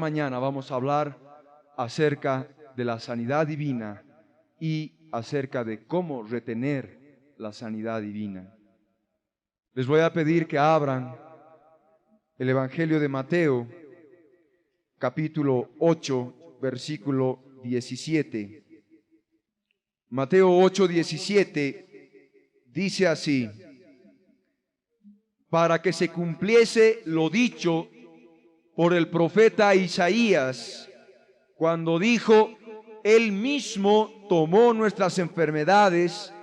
mañana vamos a hablar acerca de la sanidad divina y acerca de cómo retener la sanidad divina. Les voy a pedir que abran el Evangelio de Mateo, capítulo 8, versículo 17. Mateo 8, 17 dice así: para que se cumpliese lo dicho por el profeta Isaías, cuando dijo: Él mismo tomó nuestras enfermedades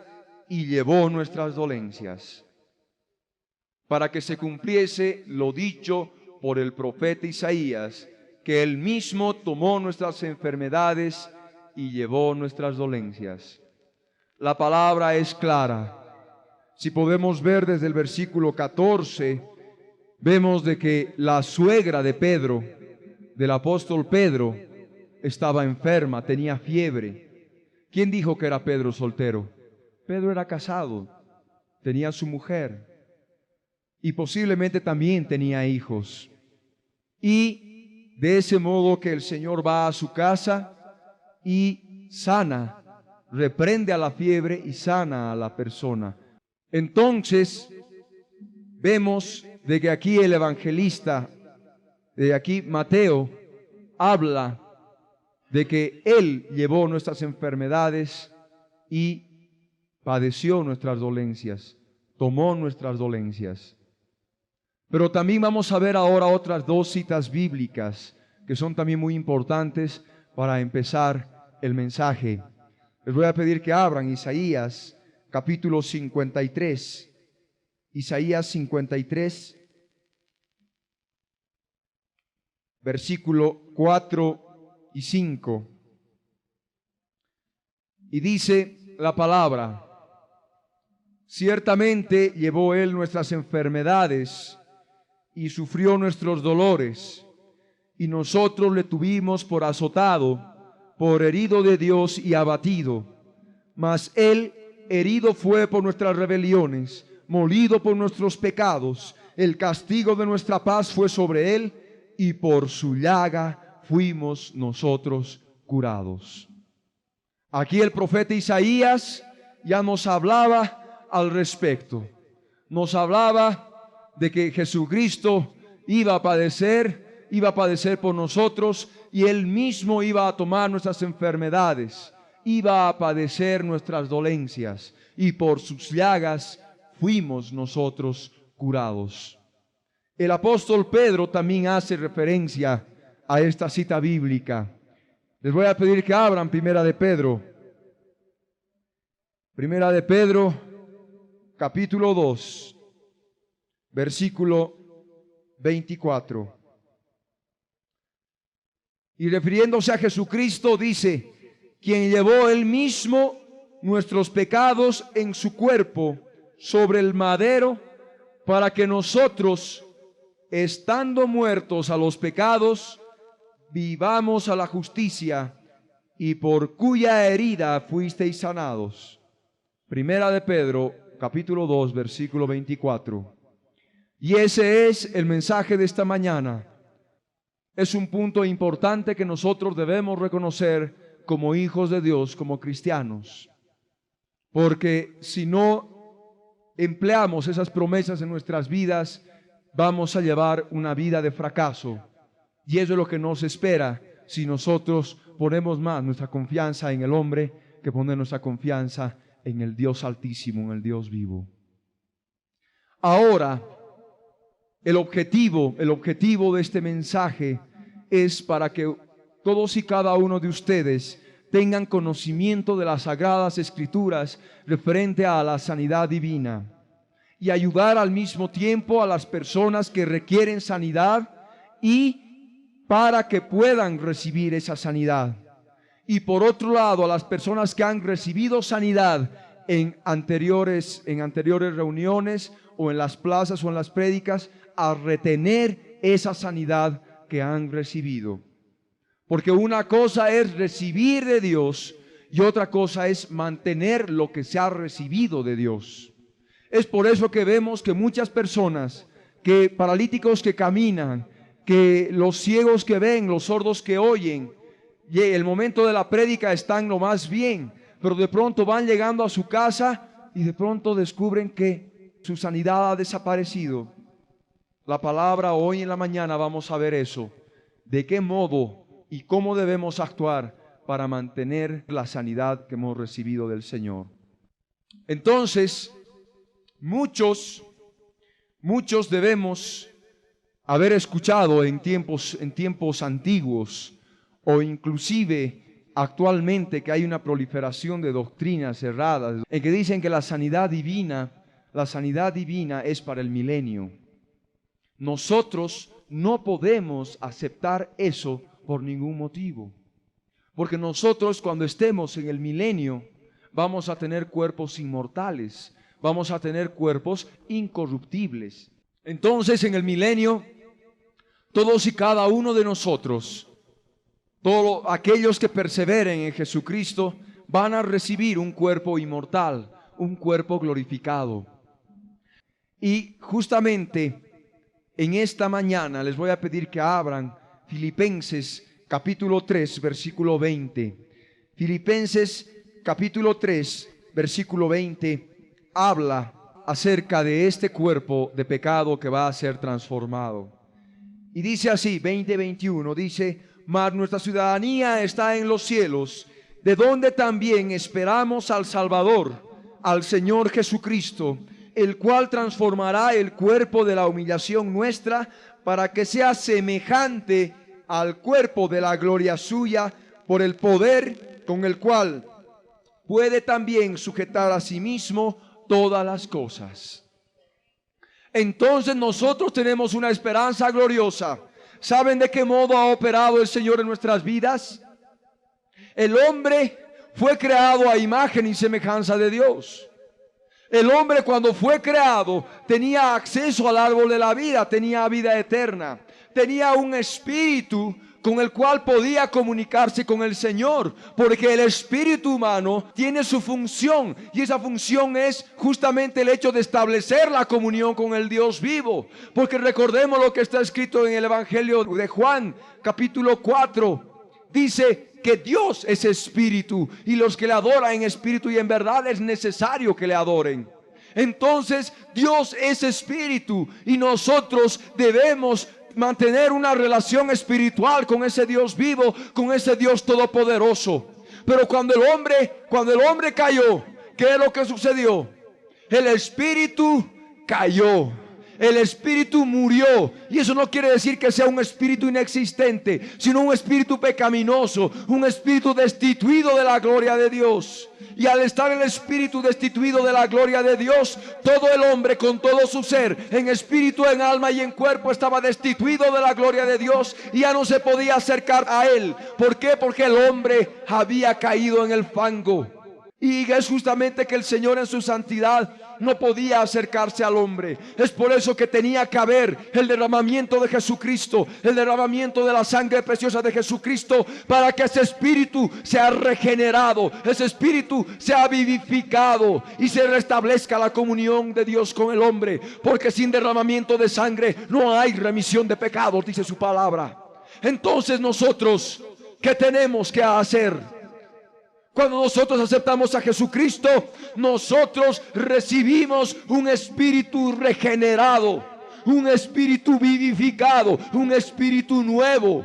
y llevó nuestras dolencias. Para que se cumpliese lo dicho por el profeta Isaías, que Él mismo tomó nuestras enfermedades y llevó nuestras dolencias. La palabra es clara. Si podemos ver desde el versículo 14, vemos de que la suegra de Pedro, del apóstol Pedro, estaba enferma, tenía fiebre. ¿Quién dijo que era Pedro soltero? Pedro era casado, tenía su mujer y posiblemente también tenía hijos. Y de ese modo que el Señor va a su casa y sana, reprende a la fiebre y sana a la persona. Entonces vemos de que aquí el evangelista, de aquí Mateo, habla de que Él llevó nuestras enfermedades y padeció nuestras dolencias, tomó nuestras dolencias. Pero también vamos a ver ahora otras dos citas bíblicas que son también muy importantes para empezar el mensaje. Les voy a pedir que abran Isaías capítulo 53. Isaías 53, versículo 4 y 5. Y dice la palabra: ciertamente llevó Él nuestras enfermedades y sufrió nuestros dolores, y nosotros le tuvimos por azotado, por herido de Dios y abatido. Mas Él herido fue por nuestras rebeliones, molido por nuestros pecados. El castigo de nuestra paz fue sobre Él, y por su llaga fuimos nosotros curados. Aquí el profeta Isaías ya nos hablaba al respecto. Nos hablaba de que Jesucristo iba a padecer por nosotros, y Él mismo iba a tomar nuestras enfermedades, iba a padecer nuestras dolencias, y por sus llagas fuimos nosotros curados. El apóstol Pedro también hace referencia a esta cita bíblica. Les voy a pedir que abran Primera de Pedro, capítulo 2, versículo 24. Y refiriéndose a Jesucristo dice: quien llevó Él mismo nuestros pecados en su cuerpo sobre el madero, para que nosotros, estando muertos a los pecados, vivamos a la justicia, y por cuya herida fuisteis sanados. Primera de Pedro, capítulo 2, versículo 24. Y ese es el mensaje de esta mañana. Es un punto importante que nosotros debemos reconocer como hijos de Dios, como cristianos. Porque si no empleamos esas promesas en nuestras vidas, vamos a llevar una vida de fracaso. Y eso es lo que nos espera si nosotros ponemos más nuestra confianza en el hombre que poner nuestra confianza en el Dios Altísimo, en el Dios vivo. Ahora, el objetivo de este mensaje es para que todos y cada uno de ustedes tengan conocimiento de las Sagradas Escrituras referente a la sanidad divina, y ayudar al mismo tiempo a las personas que requieren sanidad, y para que puedan recibir esa sanidad. Y por otro lado, a las personas que han recibido sanidad en anteriores reuniones o en las plazas o en las prédicas, a retener esa sanidad que han recibido. Porque una cosa es recibir de Dios y otra cosa es mantener lo que se ha recibido de Dios. Es por eso que vemos que muchas personas, que paralíticos que caminan, que los ciegos que ven, los sordos que oyen, y el momento de la prédica están lo más bien, pero de pronto van llegando a su casa y de pronto descubren que su sanidad ha desaparecido. La palabra hoy en la mañana vamos a ver eso, de qué modo y cómo debemos actuar para mantener la sanidad que hemos recibido del Señor. Entonces, muchos debemos haber escuchado en tiempos antiguos, o inclusive actualmente, que hay una proliferación de doctrinas erradas en que dicen que la sanidad divina es para el milenio. Nosotros no podemos aceptar eso por ningún motivo, porque nosotros, cuando estemos en el milenio, vamos a tener cuerpos inmortales, vamos a tener cuerpos incorruptibles. Entonces, en el milenio, todos y cada uno de nosotros, todos aquellos que perseveren en Jesucristo, van a recibir un cuerpo inmortal, un cuerpo glorificado. Y justamente en esta mañana les voy a pedir que abran Filipenses capítulo 3, versículo 20. Filipenses capítulo 3, versículo 20, habla acerca de este cuerpo de pecado que va a ser transformado. Y dice así, 20:21, dice: mas nuestra ciudadanía está en los cielos, de donde también esperamos al Salvador, al Señor Jesucristo, el cual transformará el cuerpo de la humillación nuestra para que sea semejante al cuerpo de la gloria suya, por el poder con el cual puede también sujetar a sí mismo todas las cosas. Entonces nosotros tenemos una esperanza gloriosa. ¿Saben de qué modo ha operado el Señor en nuestras vidas? El hombre fue creado a imagen y semejanza de Dios. El hombre, cuando fue creado, tenía acceso al árbol de la vida, tenía vida eterna, tenía un espíritu con el cual podía comunicarse con el Señor, porque el espíritu humano tiene su función, y esa función es justamente el hecho de establecer la comunión con el Dios vivo. Porque recordemos lo que está escrito en el Evangelio de Juan, capítulo 4, dice que Dios es espíritu, y los que le adoran en espíritu y en verdad es necesario que le adoren. Entonces Dios es espíritu, y nosotros debemos mantener una relación espiritual con ese Dios vivo, con ese Dios todopoderoso. Pero cuando el hombre cayó, ¿qué es lo que sucedió? El espíritu cayó, el espíritu murió. Y eso no quiere decir que sea un espíritu inexistente, sino un espíritu pecaminoso, un espíritu destituido de la gloria de Dios. Y al estar el espíritu destituido de la gloria de Dios, todo el hombre con todo su ser, en espíritu, en alma y en cuerpo, estaba destituido de la gloria de Dios y ya no se podía acercar a él. ¿Por qué? Porque el hombre había caído en el fango. Y es justamente que el Señor en su santidad no podía acercarse al hombre. Es por eso que tenía que haber el derramamiento de Jesucristo, el derramamiento de la sangre preciosa de Jesucristo, para que ese espíritu sea regenerado, ese espíritu sea vivificado y se restablezca la comunión de Dios con el hombre. Porque sin derramamiento de sangre no hay remisión de pecados, dice su palabra. Entonces nosotros, ¿qué tenemos que hacer? Cuando nosotros aceptamos a Jesucristo, nosotros recibimos un espíritu regenerado, un espíritu vivificado, un espíritu nuevo.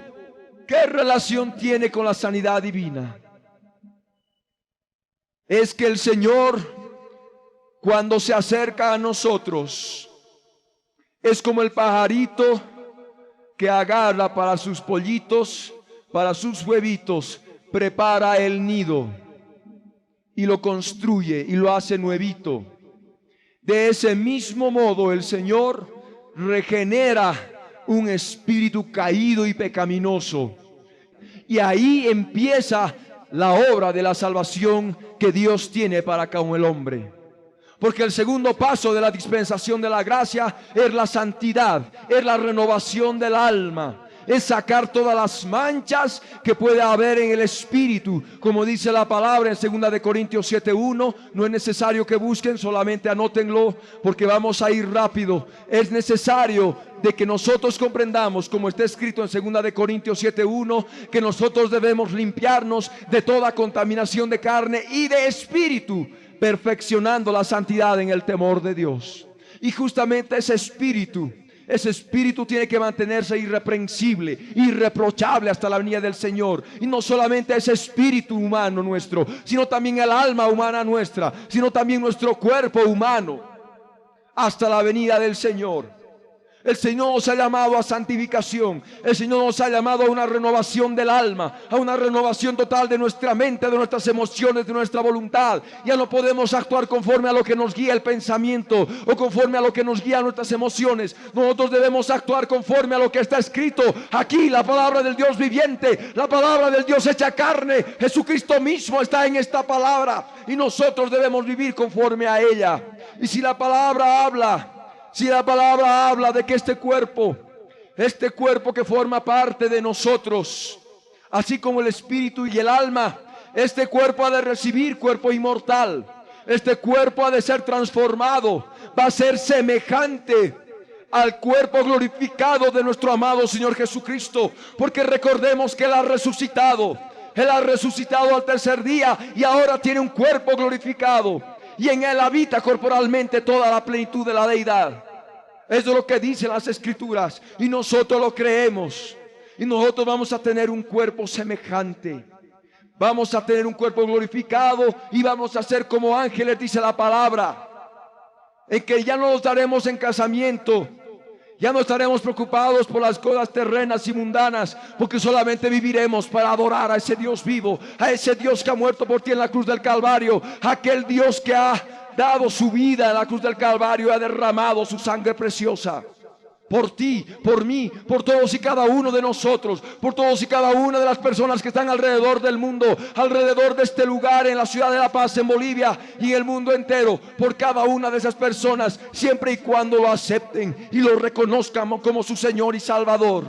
¿Qué relación tiene con la sanidad divina? Es que el Señor, cuando se acerca a nosotros, es como el pajarito que agarra para sus pollitos, para sus huevitos, prepara el nido y lo construye y lo hace nuevito. De ese mismo modo el Señor regenera un espíritu caído y pecaminoso, y ahí empieza la obra de la salvación que Dios tiene para con el hombre. Porque el segundo paso de la dispensación de la gracia es la santidad, es la renovación del alma. es sacar todas las manchas que puede haber en el espíritu. Como dice la palabra en 2 de Corintios 7:1, no es necesario que busquen, solamente anótenlo porque vamos a ir rápido. Es necesario de que nosotros comprendamos, como está escrito en 2 de Corintios 7:1, que nosotros debemos limpiarnos de toda contaminación de carne y de espíritu, perfeccionando la santidad en el temor de Dios. Y justamente ese espíritu tiene que mantenerse irreprensible, irreprochable hasta la venida del Señor. Y no solamente ese espíritu humano nuestro, sino también el alma humana nuestra, sino también nuestro cuerpo humano, hasta la venida del Señor. El Señor nos ha llamado a santificación. El Señor nos ha llamado a una renovación del alma, a una renovación total de nuestra mente, de nuestras emociones, de nuestra voluntad. Ya no podemos actuar conforme a lo que nos guía el pensamiento o conforme a lo que nos guía nuestras emociones. Nosotros debemos actuar conforme a lo que está escrito aquí, la palabra del Dios viviente, la palabra del Dios hecha carne. Jesucristo mismo está en esta palabra y nosotros debemos vivir conforme a ella. Y si la palabra habla de que este cuerpo que forma parte de nosotros, así como el espíritu y el alma, este cuerpo ha de recibir cuerpo inmortal. Este cuerpo ha de ser transformado, va a ser semejante al cuerpo glorificado de nuestro amado Señor Jesucristo, porque recordemos que Él ha resucitado al tercer día y ahora tiene un cuerpo glorificado. Y en Él habita corporalmente toda la plenitud de la deidad. Eso es lo que dicen las escrituras y nosotros lo creemos. Y nosotros vamos a tener un cuerpo semejante. Vamos a tener un cuerpo glorificado y vamos a ser como ángeles, dice la palabra. En que ya no nos daremos en casamiento. Ya no estaremos preocupados por las cosas terrenas y mundanas, porque solamente viviremos para adorar a ese Dios vivo, a ese Dios que ha muerto por ti en la cruz del Calvario, a aquel Dios que ha dado su vida en la cruz del Calvario y ha derramado su sangre preciosa. Por ti, por mí, por todos y cada uno de nosotros, por todos y cada una de las personas que están alrededor del mundo, alrededor de este lugar, en la ciudad de La Paz, en Bolivia y en el mundo entero, por cada una de esas personas, siempre y cuando lo acepten y lo reconozcan como su Señor y Salvador.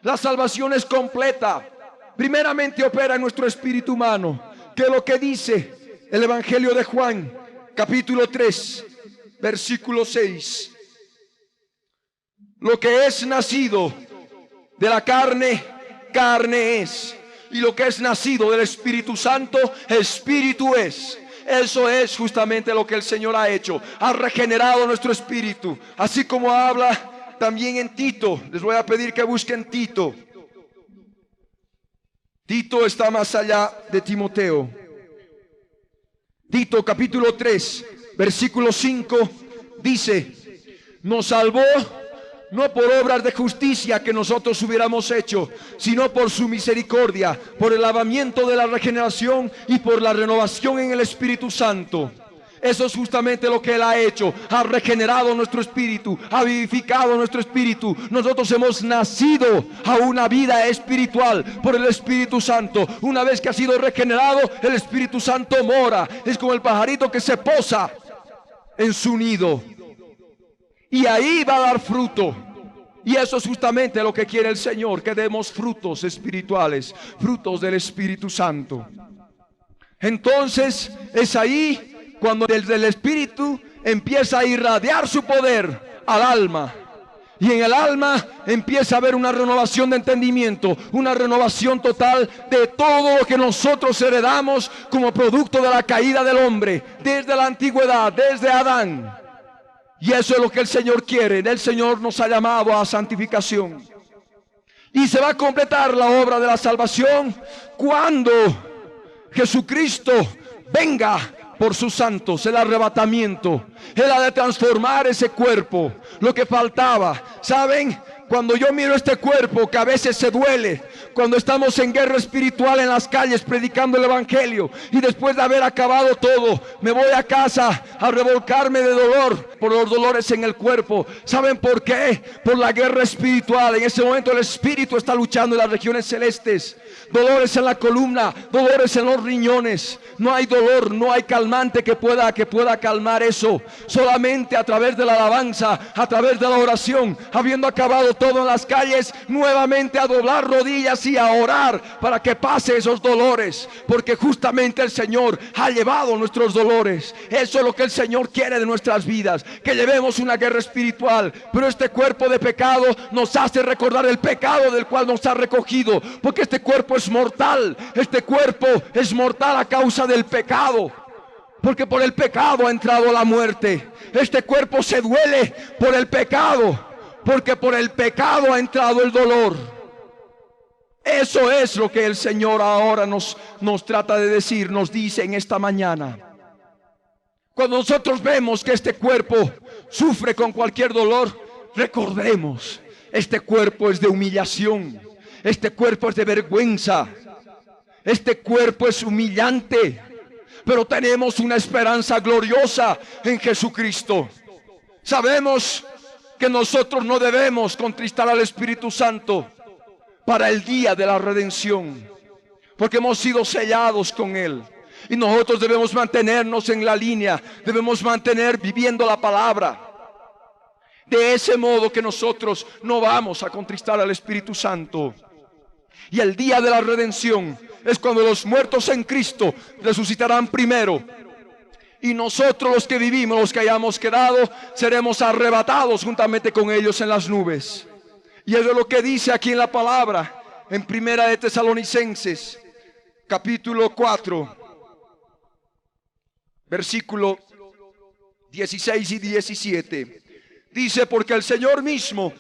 La salvación es completa. Primeramente opera en nuestro espíritu humano, que es lo que dice el Evangelio de Juan, capítulo 3, versículo 6. Lo que es nacido de la carne, carne es. Y lo que es nacido del Espíritu Santo, Espíritu es. Eso es justamente lo que el Señor ha hecho. Ha regenerado nuestro espíritu. Así como habla también en Tito. Les voy a pedir que busquen Tito. Tito está más allá de Timoteo. Tito capítulo 3, versículo 5 dice: nos salvó no por obras de justicia que nosotros hubiéramos hecho, sino por su misericordia, por el lavamiento de la regeneración y por la renovación en el Espíritu Santo. Eso es justamente lo que Él ha hecho. Ha regenerado nuestro espíritu, ha vivificado nuestro espíritu. Nosotros hemos nacido a una vida espiritual por el Espíritu Santo. Una vez que ha sido regenerado, el Espíritu Santo mora. Es como el pajarito que se posa en su nido y ahí va a dar fruto. Y eso es justamente lo que quiere el Señor, que demos frutos espirituales, frutos del Espíritu Santo. Entonces es ahí cuando desde el Espíritu empieza a irradiar su poder al alma. Y en el alma empieza a haber una renovación de entendimiento, una renovación total de todo lo que nosotros heredamos como producto de la caída del hombre, desde la antigüedad, desde Adán. Y eso es lo que el Señor quiere. El Señor nos ha llamado a santificación. Y se va a completar la obra de la salvación cuando Jesucristo venga por sus santos, el arrebatamiento. Él ha de transformar ese cuerpo, lo que faltaba. ¿Saben? Cuando yo miro este cuerpo que a veces se duele, cuando estamos en guerra espiritual en las calles predicando el evangelio, y después de haber acabado todo, me voy a casa a revolcarme de dolor por los dolores en el cuerpo. ¿Saben por qué? Por la guerra espiritual. En ese momento el espíritu está luchando en las regiones celestes. Dolores en la columna, dolores en los riñones. No hay dolor, no hay calmante que pueda calmar eso. Solamente a través de la alabanza, a través de la oración, habiendo acabado todo en las calles nuevamente a doblar rodillas y a orar para que pase esos dolores, porque justamente el Señor ha llevado nuestros dolores. Eso es lo que el Señor quiere de nuestras vidas, que llevemos una guerra espiritual. Pero este cuerpo de pecado nos hace recordar el pecado del cual nos ha recogido, porque este cuerpo es mortal. Este cuerpo es mortal a causa del pecado, porque por el pecado ha entrado la muerte. Este cuerpo se duele por el pecado, porque por el pecado ha entrado el dolor. Eso es lo que el Señor ahora nos trata de decir, nos dice en esta mañana. Cuando nosotros vemos que este cuerpo sufre con cualquier dolor, recordemos, este cuerpo es de humillación, este cuerpo es de vergüenza, este cuerpo es humillante, pero tenemos una esperanza gloriosa en Jesucristo. Sabemos que nosotros no debemos contristar al Espíritu Santo para el día de la redención, porque hemos sido sellados con Él. Y nosotros debemos mantenernos en la línea, debemos mantener viviendo la palabra. De ese modo que nosotros no vamos a contristar al Espíritu Santo. Y el día de la redención es cuando los muertos en Cristo resucitarán primero. Y nosotros los que vivimos, los que hayamos quedado, seremos arrebatados juntamente con ellos en las nubes. Y eso es lo que dice aquí en la palabra, en Primera de Tesalonicenses, capítulo 4, versículo 16 y 17. Dice: porque el Señor mismo,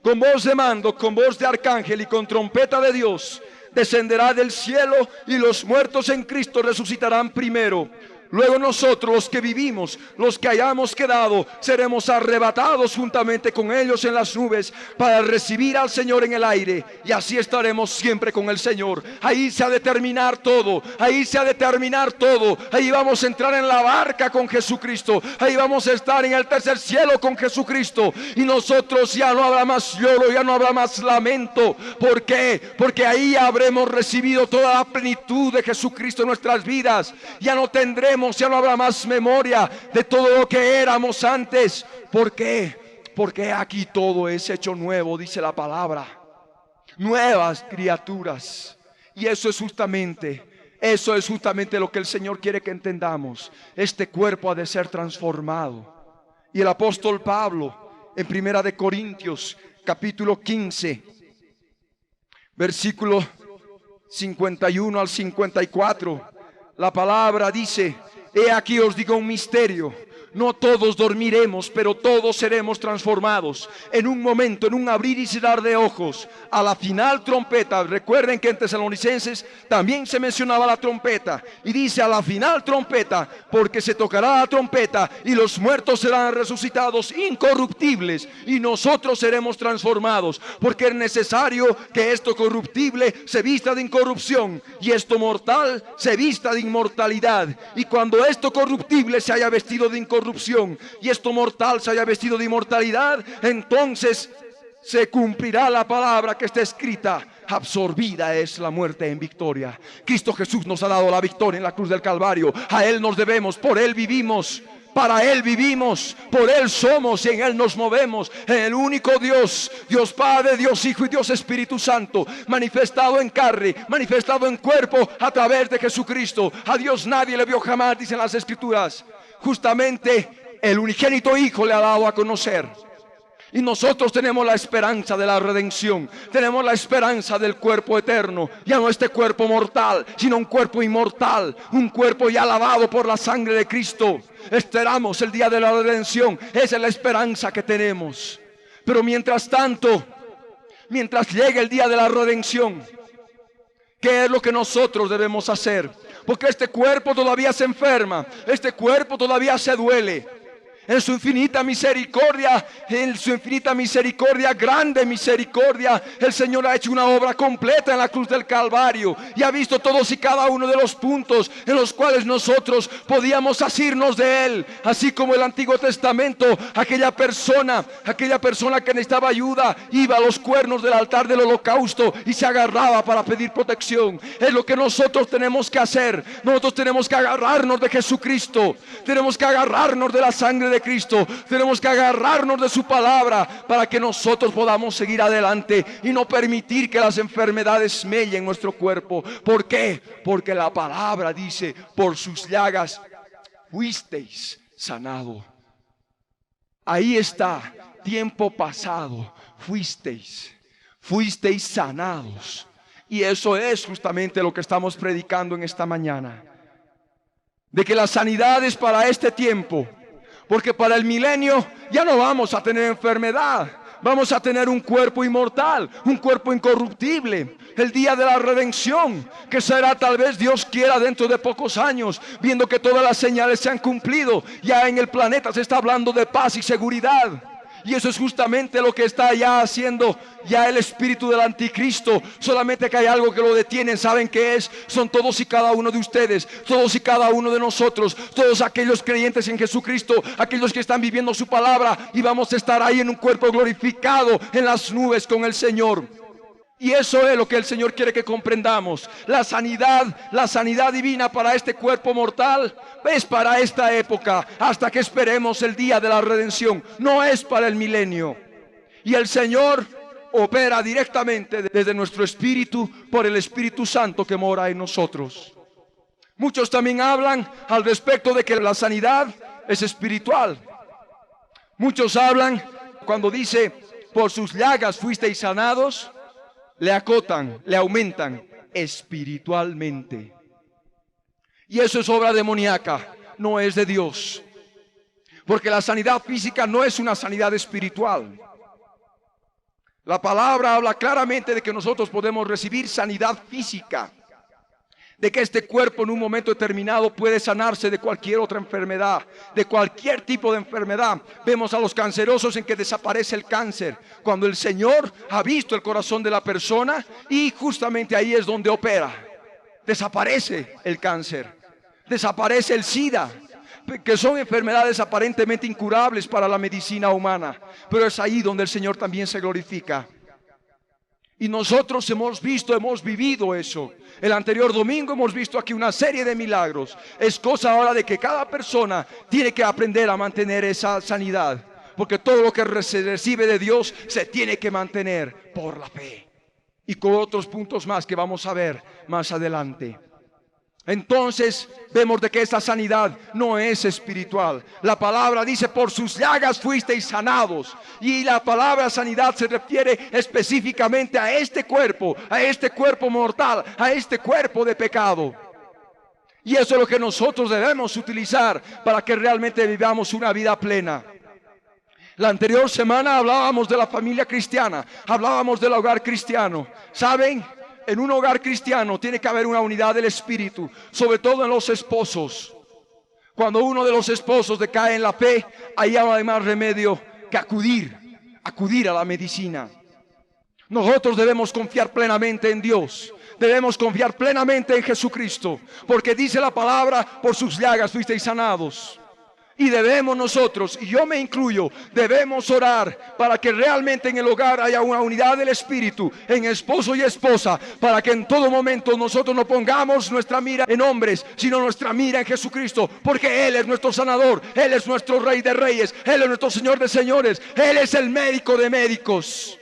con voz de mando, con voz de arcángel y con trompeta de Dios, descenderá del cielo, y los muertos en Cristo resucitarán primero. Luego nosotros, los que vivimos, los que hayamos quedado, seremos arrebatados juntamente con ellos en las nubes para recibir al Señor en el aire, y así estaremos siempre con el Señor. Ahí se ha de terminar todo, ahí se ha de terminar todo. Ahí vamos a entrar en la barca con Jesucristo, ahí vamos a estar en el tercer cielo con Jesucristo, y nosotros ya no habrá más lloro, ya no habrá más lamento. ¿Por qué? Porque ahí habremos recibido toda la plenitud de Jesucristo en nuestras vidas. Ya no tendremos, ya no habrá más memoria de todo lo que éramos antes. ¿Por qué? Porque aquí todo es hecho nuevo, dice la palabra. Nuevas criaturas. Y eso es justamente lo que el Señor quiere que entendamos. Este cuerpo ha de ser transformado. Y el apóstol Pablo, en Primera de Corintios, capítulo 15, versículo 51 al 54, la palabra dice: he aquí os digo un misterio, no todos dormiremos, pero todos seremos transformados en un momento, en un abrir y cerrar de ojos, a la final trompeta. Recuerden que en Tesalonicenses también se mencionaba la trompeta, y dice: a la final trompeta, porque se tocará la trompeta y los muertos serán resucitados incorruptibles, y nosotros seremos transformados, porque es necesario que esto corruptible se vista de incorrupción y esto mortal se vista de inmortalidad. Y cuando esto corruptible se haya vestido de incorrupción y esto mortal se haya vestido de inmortalidad, entonces se cumplirá la palabra que está escrita: absorbida es la muerte en victoria. Cristo Jesús nos ha dado la victoria en la cruz del Calvario. A Él nos debemos, por Él vivimos, para Él vivimos, por Él somos y en Él nos movemos. En el único Dios, Dios Padre, Dios Hijo y Dios Espíritu Santo, manifestado en carne, manifestado en cuerpo a través de Jesucristo. A Dios nadie le vio jamás, dicen las Escrituras. Justamente el unigénito Hijo le ha dado a conocer. Y nosotros tenemos la esperanza de la redención, tenemos la esperanza del cuerpo eterno. Ya no este cuerpo mortal, sino un cuerpo inmortal, un cuerpo ya lavado por la sangre de Cristo. Esperamos el día de la redención, esa es la esperanza que tenemos. Pero mientras tanto, mientras llegue el día de la redención, ¿qué es lo que nosotros debemos hacer? Porque este cuerpo todavía se enferma, este cuerpo todavía se duele. En su infinita misericordia, grande misericordia, el Señor ha hecho una obra completa en la cruz del Calvario y ha visto todos y cada uno de los puntos en los cuales nosotros podíamos asirnos de Él. Así como el Antiguo Testamento, aquella persona que necesitaba ayuda iba a los cuernos del altar del holocausto y se agarraba para pedir protección. Es lo que nosotros tenemos que hacer. Nosotros tenemos que agarrarnos de Jesucristo, tenemos que agarrarnos de la sangre de de Cristo. Tenemos que agarrarnos de su palabra para que nosotros podamos seguir adelante y no permitir que las enfermedades mellen nuestro cuerpo. ¿Por qué? Porque la palabra dice: por sus llagas fuisteis sanado. Ahí está, tiempo pasado, fuisteis sanados. Y eso es justamente lo que estamos predicando en esta mañana. De que la sanidad es para este tiempo. Porque para el milenio ya no vamos a tener enfermedad. Vamos a tener un cuerpo inmortal, un cuerpo incorruptible. El día de la redención, que será tal vez, Dios quiera, dentro de pocos años, viendo que todas las señales se han cumplido. Ya en el planeta se está hablando de paz y seguridad. Y eso es justamente lo que está ya haciendo ya el espíritu del anticristo. Solamente que hay algo que lo detiene. ¿Saben qué es? Son todos y cada uno de ustedes, todos y cada uno de nosotros, todos aquellos creyentes en Jesucristo, aquellos que están viviendo su palabra, y vamos a estar ahí en un cuerpo glorificado en las nubes con el Señor. Y eso es lo que el Señor quiere que comprendamos. La sanidad divina para este cuerpo mortal es para esta época, hasta que esperemos el día de la redención. No es para el milenio. Y el Señor opera directamente desde nuestro espíritu, por el Espíritu Santo que mora en nosotros. Muchos también hablan al respecto de que la sanidad es espiritual. Muchos hablan, cuando dice: por sus llagas fuisteis sanados, le acotan, le aumentan espiritualmente. Y eso es obra demoníaca, no es de Dios. Porque la sanidad física no es una sanidad espiritual. La palabra habla claramente de que nosotros podemos recibir sanidad física, de que este cuerpo en un momento determinado puede sanarse de cualquier otra enfermedad, de cualquier tipo de enfermedad. Vemos a los cancerosos en que desaparece el cáncer, cuando el Señor ha visto el corazón de la persona, y justamente ahí es donde opera. Desaparece el cáncer, desaparece el SIDA, que son enfermedades aparentemente incurables para la medicina humana, pero es ahí donde el Señor también se glorifica. Y nosotros hemos vivido eso. El anterior domingo hemos visto aquí una serie de milagros. Es cosa ahora de que cada persona tiene que aprender a mantener esa sanidad, porque todo lo que se recibe de Dios se tiene que mantener por la fe. Y con otros puntos más que vamos a ver más adelante. Entonces vemos de que esta sanidad no es espiritual. La palabra dice: por sus llagas fuisteis sanados. Y la palabra sanidad se refiere específicamente a este cuerpo mortal, a este cuerpo de pecado. Y eso es lo que nosotros debemos utilizar para que realmente vivamos una vida plena. La anterior semana hablábamos de la familia cristiana, hablábamos del hogar cristiano. ¿Saben? En un hogar cristiano tiene que haber una unidad del espíritu, sobre todo en los esposos. Cuando uno de los esposos decae en la fe, ahí no hay más remedio que acudir a la medicina. Nosotros debemos confiar plenamente en Dios. Debemos confiar plenamente en Jesucristo, porque dice la palabra: por sus llagas fuisteis sanados. Y debemos nosotros, y yo me incluyo, debemos orar para que realmente en el hogar haya una unidad del espíritu, en esposo y esposa, para que en todo momento nosotros no pongamos nuestra mira en hombres, sino nuestra mira en Jesucristo, porque Él es nuestro sanador, Él es nuestro Rey de reyes, Él es nuestro Señor de señores, Él es el médico de médicos.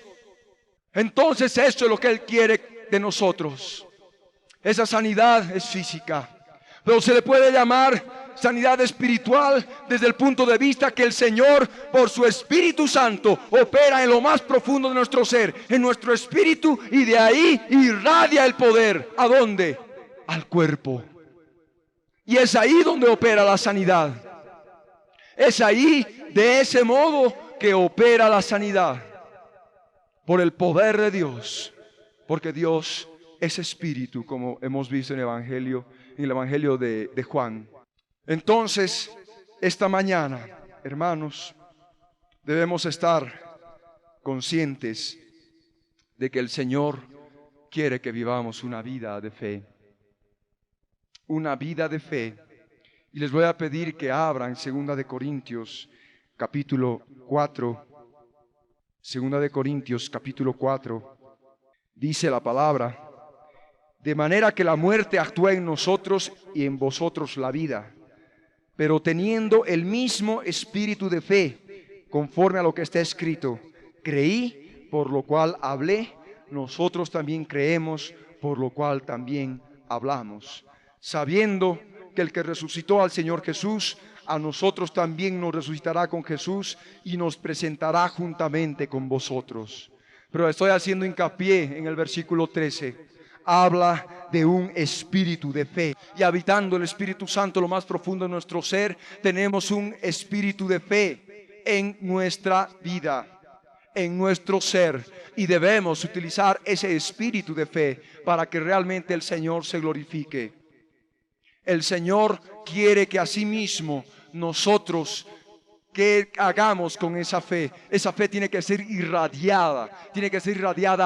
Entonces eso es lo que Él quiere de nosotros. Esa sanidad es física, pero se le puede llamar sanidad espiritual desde el punto de vista que el Señor, por su Espíritu Santo, opera en lo más profundo de nuestro ser, en nuestro espíritu, y de ahí irradia el poder. ¿A dónde? Al cuerpo. Y es ahí donde opera la sanidad. Es ahí, de ese modo, que opera la sanidad, por el poder de Dios, porque Dios es espíritu, como hemos visto en el Evangelio de Juan. Entonces, esta mañana, hermanos, debemos estar conscientes de que el Señor quiere que vivamos una vida de fe. Una vida de fe. Y les voy a pedir que abran 2 de Corintios, capítulo 4. 2 de Corintios, capítulo 4. Dice la palabra: de manera que la muerte actúa en nosotros y en vosotros la vida. pero teniendo el mismo espíritu de fe, conforme a lo que está escrito, creí, por lo cual hablé, nosotros también creemos, por lo cual también hablamos, sabiendo que el que resucitó al Señor Jesús, a nosotros también nos resucitará con Jesús y nos presentará juntamente con vosotros. Pero estoy haciendo hincapié en el versículo 13. Habla de un espíritu de fe. Y habitando el Espíritu Santo lo más profundo de nuestro ser, tenemos un espíritu de fe en nuestra vida, en nuestro ser. Y debemos utilizar ese espíritu de fe para que realmente el Señor se glorifique. El Señor quiere que asimismo nosotros, ¿qué hagamos con esa fe? Esa fe tiene que ser irradiada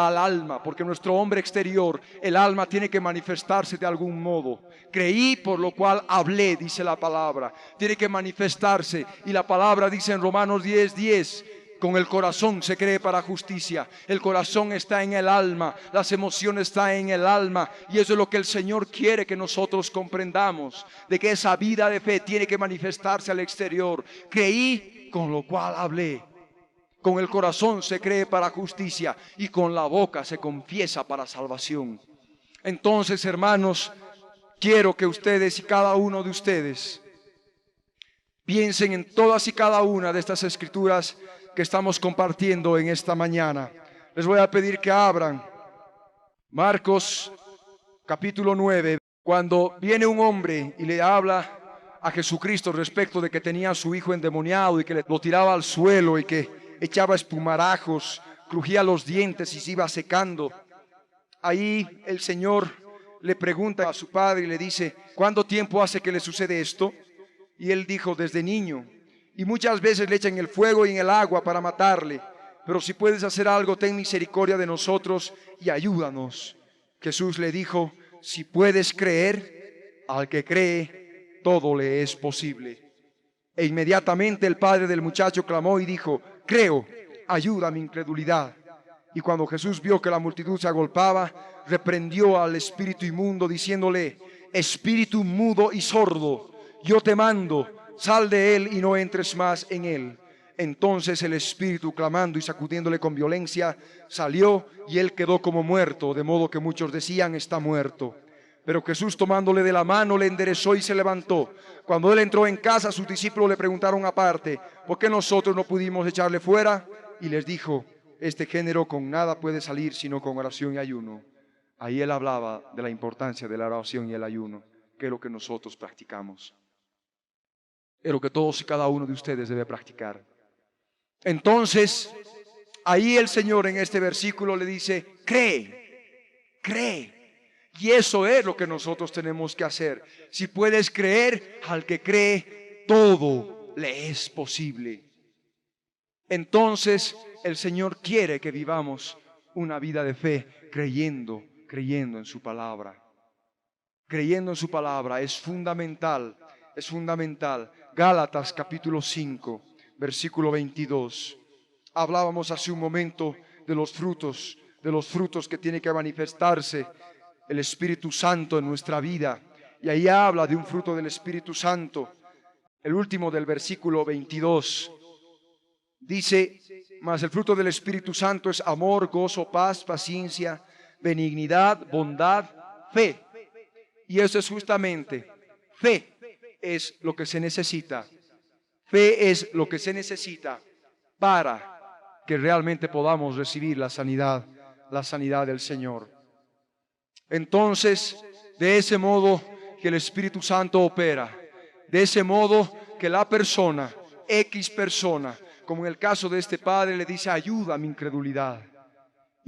al alma, porque nuestro hombre exterior, el alma, tiene que manifestarse de algún modo. Creí, por lo cual hablé, dice la palabra. Tiene que manifestarse, y la palabra dice en Romanos 10:10, con el corazón se cree para justicia. El corazón está en el alma, las emociones están en el alma, y eso es lo que el Señor quiere que nosotros comprendamos, de que esa vida de fe tiene que manifestarse al exterior. Creí, con lo cual hablé. Con el corazón se cree para justicia y con la boca se confiesa para salvación. Entonces, hermanos, quiero que ustedes y cada uno de ustedes piensen en todas y cada una de estas escrituras que estamos compartiendo en esta mañana. Les voy a pedir que abran Marcos capítulo 9. Cuando viene un hombre y le habla a Jesucristo respecto de que tenía a su hijo endemoniado y que lo tiraba al suelo y que echaba espumarajos, crujía los dientes y se iba secando, ahí el Señor le pregunta a su padre y le dice: ¿cuánto tiempo hace que le sucede esto? Y él dijo: desde niño. Y muchas veces le echan el fuego y en el agua para matarle. Pero si puedes hacer algo, ten misericordia de nosotros y ayúdanos. Jesús le dijo: si puedes creer, al que cree, todo le es posible. E inmediatamente el padre del muchacho clamó y dijo: creo, ayuda a mi incredulidad. Y cuando Jesús vio que la multitud se agolpaba, reprendió al espíritu inmundo, diciéndole: espíritu mudo y sordo, yo te mando, sal de él y no entres más en él. Entonces el espíritu, clamando y sacudiéndole con violencia, salió y él quedó como muerto, de modo que muchos decían: está muerto. Pero Jesús, tomándole de la mano, le enderezó y se levantó. Cuando él entró en casa, sus discípulos le preguntaron aparte: ¿por qué nosotros no pudimos echarle fuera? Y les dijo: este género con nada puede salir sino con oración y ayuno. Ahí él hablaba de la importancia de la oración y el ayuno, que es lo que nosotros practicamos. Es lo que todos y cada uno de ustedes debe practicar. Entonces, ahí el Señor en este versículo le dice: cree, cree. Y eso es lo que nosotros tenemos que hacer. Si puedes creer, al que cree, todo le es posible. Entonces, el Señor quiere que vivamos una vida de fe, creyendo en su palabra. Creyendo en su palabra es fundamental, es fundamental. Gálatas capítulo 5, versículo 22. Hablábamos hace un momento de los frutos que tiene que manifestarse el Espíritu Santo en nuestra vida. Y ahí habla de un fruto del Espíritu Santo. El último del versículo 22 dice: mas el fruto del Espíritu Santo es amor, gozo, paz, paciencia, benignidad, bondad, fe. Y eso es justamente, fe es lo que se necesita. Fe es lo que se necesita para que realmente podamos recibir la sanidad del Señor. Entonces, de ese modo que el Espíritu Santo opera, de ese modo que la persona, X persona, como en el caso de este padre, le dice: ayuda a mi incredulidad.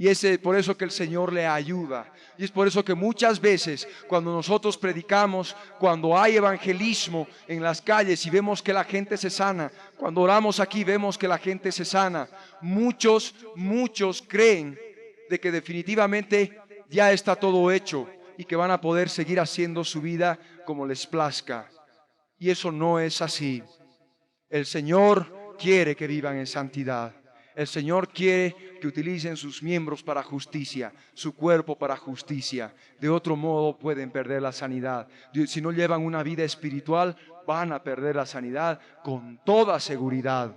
Y es por eso que el Señor le ayuda. Y es por eso que muchas veces cuando nosotros predicamos, cuando hay evangelismo en las calles y vemos que la gente se sana, cuando oramos aquí vemos que la gente se sana, muchos creen de que definitivamente ya está todo hecho y que van a poder seguir haciendo su vida como les plazca. Y eso no es así. El Señor quiere que vivan en santidad. El Señor quiere que utilicen sus miembros para justicia, su cuerpo para justicia. De otro modo pueden perder la sanidad. Si no llevan una vida espiritual, van a perder la sanidad con toda seguridad.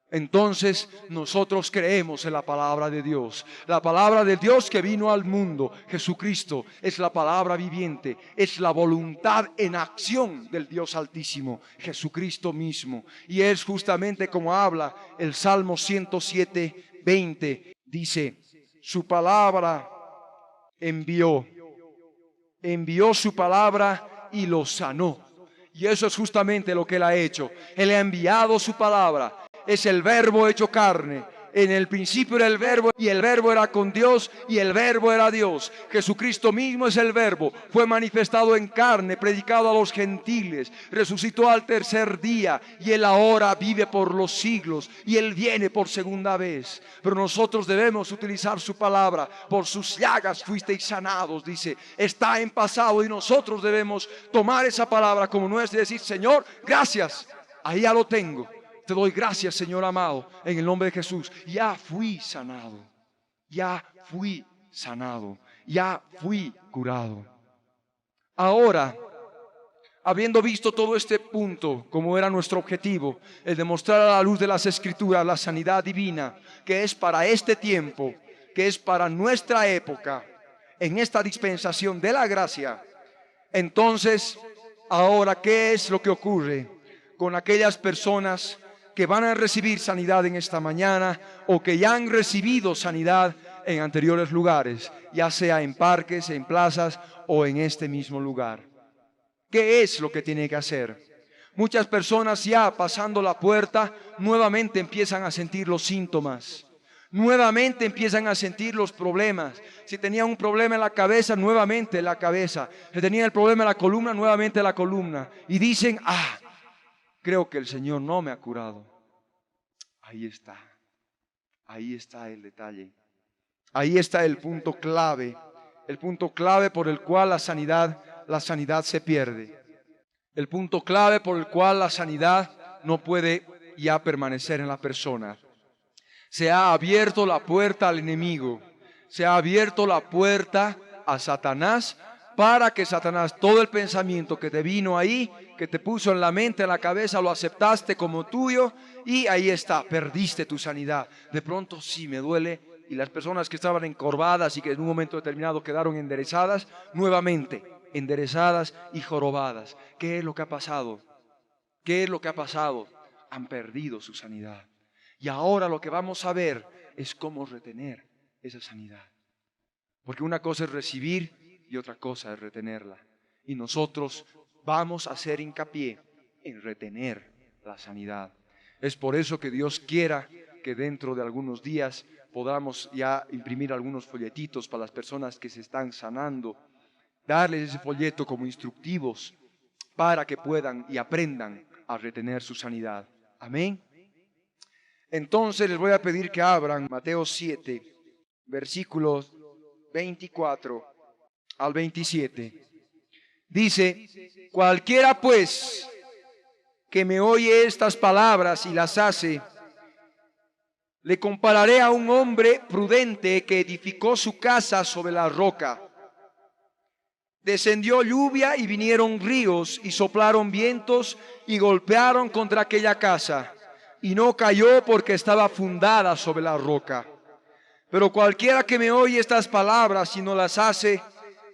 Entonces nosotros creemos en la palabra de Dios. La palabra de Dios que vino al mundo, Jesucristo, es la palabra viviente, es la voluntad en acción del Dios Altísimo, Jesucristo mismo. Y es justamente como habla el Salmo 107, 20. Dice, su palabra envió su palabra y lo sanó. Y eso es justamente lo que Él ha hecho. Él ha enviado su palabra. Es el Verbo hecho carne. En el principio era el Verbo, y el Verbo era con Dios, y el Verbo era Dios. Jesucristo mismo es el Verbo. Fue manifestado en carne, predicado a los gentiles, resucitó al tercer día, y Él ahora vive por los siglos, y Él viene por segunda vez. Pero nosotros debemos utilizar su palabra. Por sus llagas fuisteis sanados, dice. Está en pasado, y nosotros debemos tomar esa palabra como nuestra y decir, Señor, gracias, ahí ya lo tengo. Te doy gracias, Señor amado, en el nombre de Jesús. Ya fui sanado, ya fui sanado, ya fui curado. Ahora, habiendo visto todo este punto, como era nuestro objetivo, el demostrar a la luz de las Escrituras la sanidad divina, que es para este tiempo, que es para nuestra época, en esta dispensación de la gracia, entonces, ahora, ¿qué es lo que ocurre con aquellas personas que van a recibir sanidad en esta mañana o que ya han recibido sanidad en anteriores lugares, ya sea en parques, en plazas o en este mismo lugar? ¿Qué es lo que tiene que hacer? Muchas personas ya pasando la puerta nuevamente empiezan a sentir los síntomas, nuevamente empiezan a sentir los problemas. Si tenía un problema en la cabeza, nuevamente la cabeza. Si tenía el problema en la columna, nuevamente la columna. Y dicen, creo que el Señor no me ha curado. Ahí está el detalle. Ahí está el punto clave por el cual la sanidad se pierde. El punto clave por el cual la sanidad no puede ya permanecer en la persona. Se ha abierto la puerta al enemigo, se ha abierto la puerta a Satanás, para que Satanás, todo el pensamiento que te vino ahí, que te puso en la mente, en la cabeza, lo aceptaste como tuyo y ahí está, perdiste tu sanidad. De pronto sí me duele, y las personas que estaban encorvadas y que en un momento determinado quedaron enderezadas, nuevamente enderezadas y jorobadas. ¿Qué es lo que ha pasado? ¿Qué es lo que ha pasado? Han perdido su sanidad. Y ahora lo que vamos a ver es cómo retener esa sanidad. Porque una cosa es recibir y otra cosa es retenerla. Y nosotros vamos a hacer hincapié en retener la sanidad. Es por eso que Dios quiera que dentro de algunos días podamos ya imprimir algunos folletitos para las personas que se están sanando, darles ese folleto como instructivos para que puedan y aprendan a retener su sanidad. Amén. Entonces les voy a pedir que abran Mateo 7, versículos 24 al 27. Dice, cualquiera pues que me oye estas palabras y las hace, le compararé a un hombre prudente que edificó su casa sobre la roca. Descendió lluvia y vinieron ríos y soplaron vientos y golpearon contra aquella casa, y no cayó porque estaba fundada sobre la roca. Pero cualquiera que me oye estas palabras y no las hace,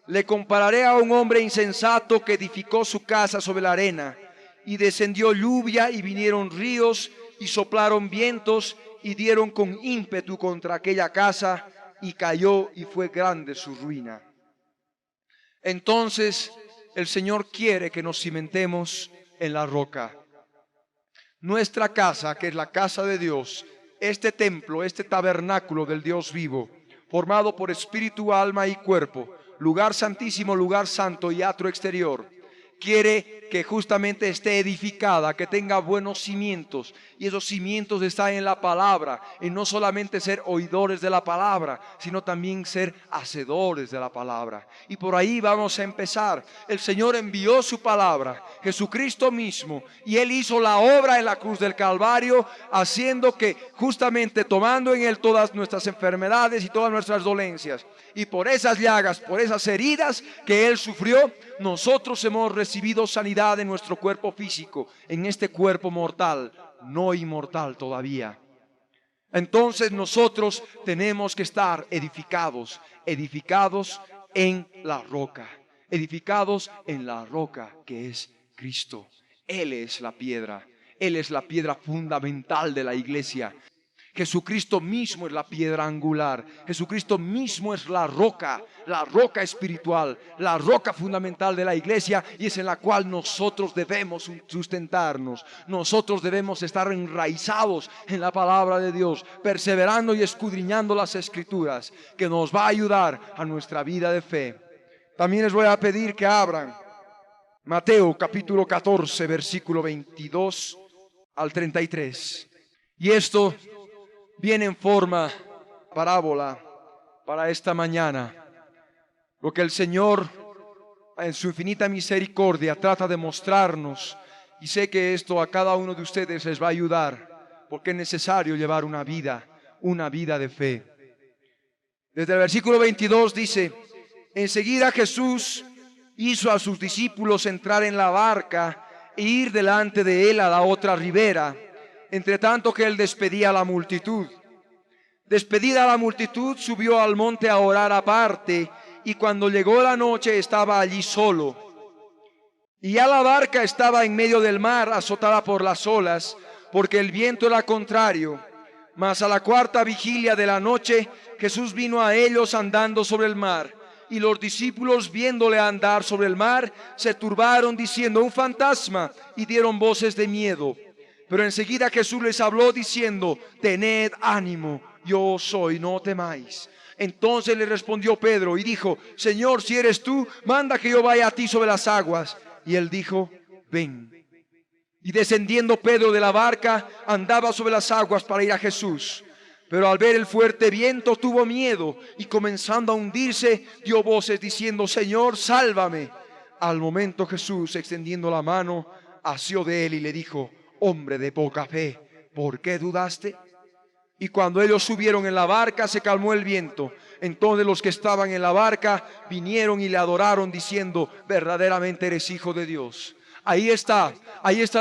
le compararé a un hombre insensato que edificó su casa sobre la arena, y descendió lluvia y vinieron ríos y soplaron vientos y dieron con ímpetu contra aquella casa, y cayó y fue grande su ruina. Entonces el Señor quiere que nos cimentemos en la roca. Nuestra casa, que es la casa de Dios, este templo, este tabernáculo del Dios vivo, formado por espíritu, alma y cuerpo, lugar santísimo, lugar santo y atrio exterior, quiere que justamente esté edificada, que tenga buenos cimientos, y esos cimientos están en la palabra, y no solamente ser oidores de la palabra, sino también ser hacedores de la palabra. Y por ahí vamos a empezar. El Señor envió su palabra, Jesucristo mismo, y Él hizo la obra en la cruz del Calvario, haciendo que justamente tomando en Él todas nuestras enfermedades y todas nuestras dolencias, y por esas llagas, por esas heridas que Él sufrió, nosotros hemos recibido recibido sanidad en nuestro cuerpo físico, en este cuerpo mortal, no inmortal todavía. Entonces nosotros tenemos que estar edificados, edificados en la roca, edificados en la roca que es Cristo. Él es la piedra fundamental de la iglesia. Jesucristo mismo es la piedra angular. Jesucristo mismo es la roca espiritual, la roca fundamental de la iglesia, y es en la cual nosotros debemos sustentarnos. Nosotros debemos estar enraizados en la palabra de Dios, perseverando y escudriñando las escrituras, que nos va a ayudar a nuestra vida de fe. También les voy a pedir que abran Mateo capítulo 14, versículo 22 al 33. Y esto viene en forma parábola para esta mañana. Lo que el Señor en su infinita misericordia trata de mostrarnos, y sé que esto a cada uno de ustedes les va a ayudar, porque es necesario llevar una vida de fe. Desde el versículo 22 dice: enseguida Jesús hizo a sus discípulos entrar en la barca e ir delante de él a la otra ribera, entre tanto que él despedía a la multitud. Despedida la multitud, subió al monte a orar aparte, y cuando llegó la noche estaba allí solo. Y ya la barca estaba en medio del mar, azotada por las olas, porque el viento era contrario. Mas a la cuarta vigilia de la noche, Jesús vino a ellos andando sobre el mar. Y los discípulos, viéndole andar sobre el mar, se turbaron diciendo: un fantasma, y dieron voces de miedo. Pero enseguida Jesús les habló diciendo: tened ánimo, yo soy, no temáis. Entonces le respondió Pedro y dijo: Señor, si eres tú, manda que yo vaya a ti sobre las aguas. Y él dijo: ven. Y descendiendo Pedro de la barca, andaba sobre las aguas para ir a Jesús. Pero al ver el fuerte viento tuvo miedo, y comenzando a hundirse, dio voces diciendo: Señor, sálvame. Al momento Jesús, extendiendo la mano, asió de él y le dijo: hombre de poca fe, ¿por qué dudaste? Y cuando ellos subieron en la barca, se calmó el viento. Entonces los que estaban en la barca vinieron y le adoraron diciendo: verdaderamente eres hijo de Dios. Ahí está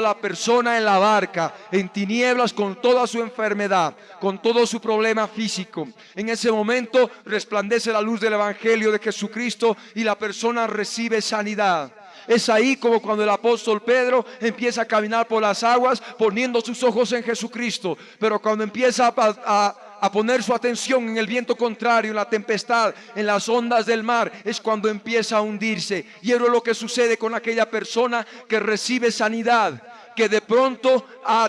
la persona en la barca, en tinieblas, con toda su enfermedad, con todo su problema físico. En ese momento resplandece la luz del Evangelio de Jesucristo y la persona recibe sanidad. Es ahí como cuando el apóstol Pedro empieza a caminar por las aguas poniendo sus ojos en Jesucristo, pero cuando empieza a poner su atención en el viento contrario, en la tempestad, en las ondas del mar, es cuando empieza a hundirse. Y eso es lo que sucede con aquella persona que recibe sanidad, que de pronto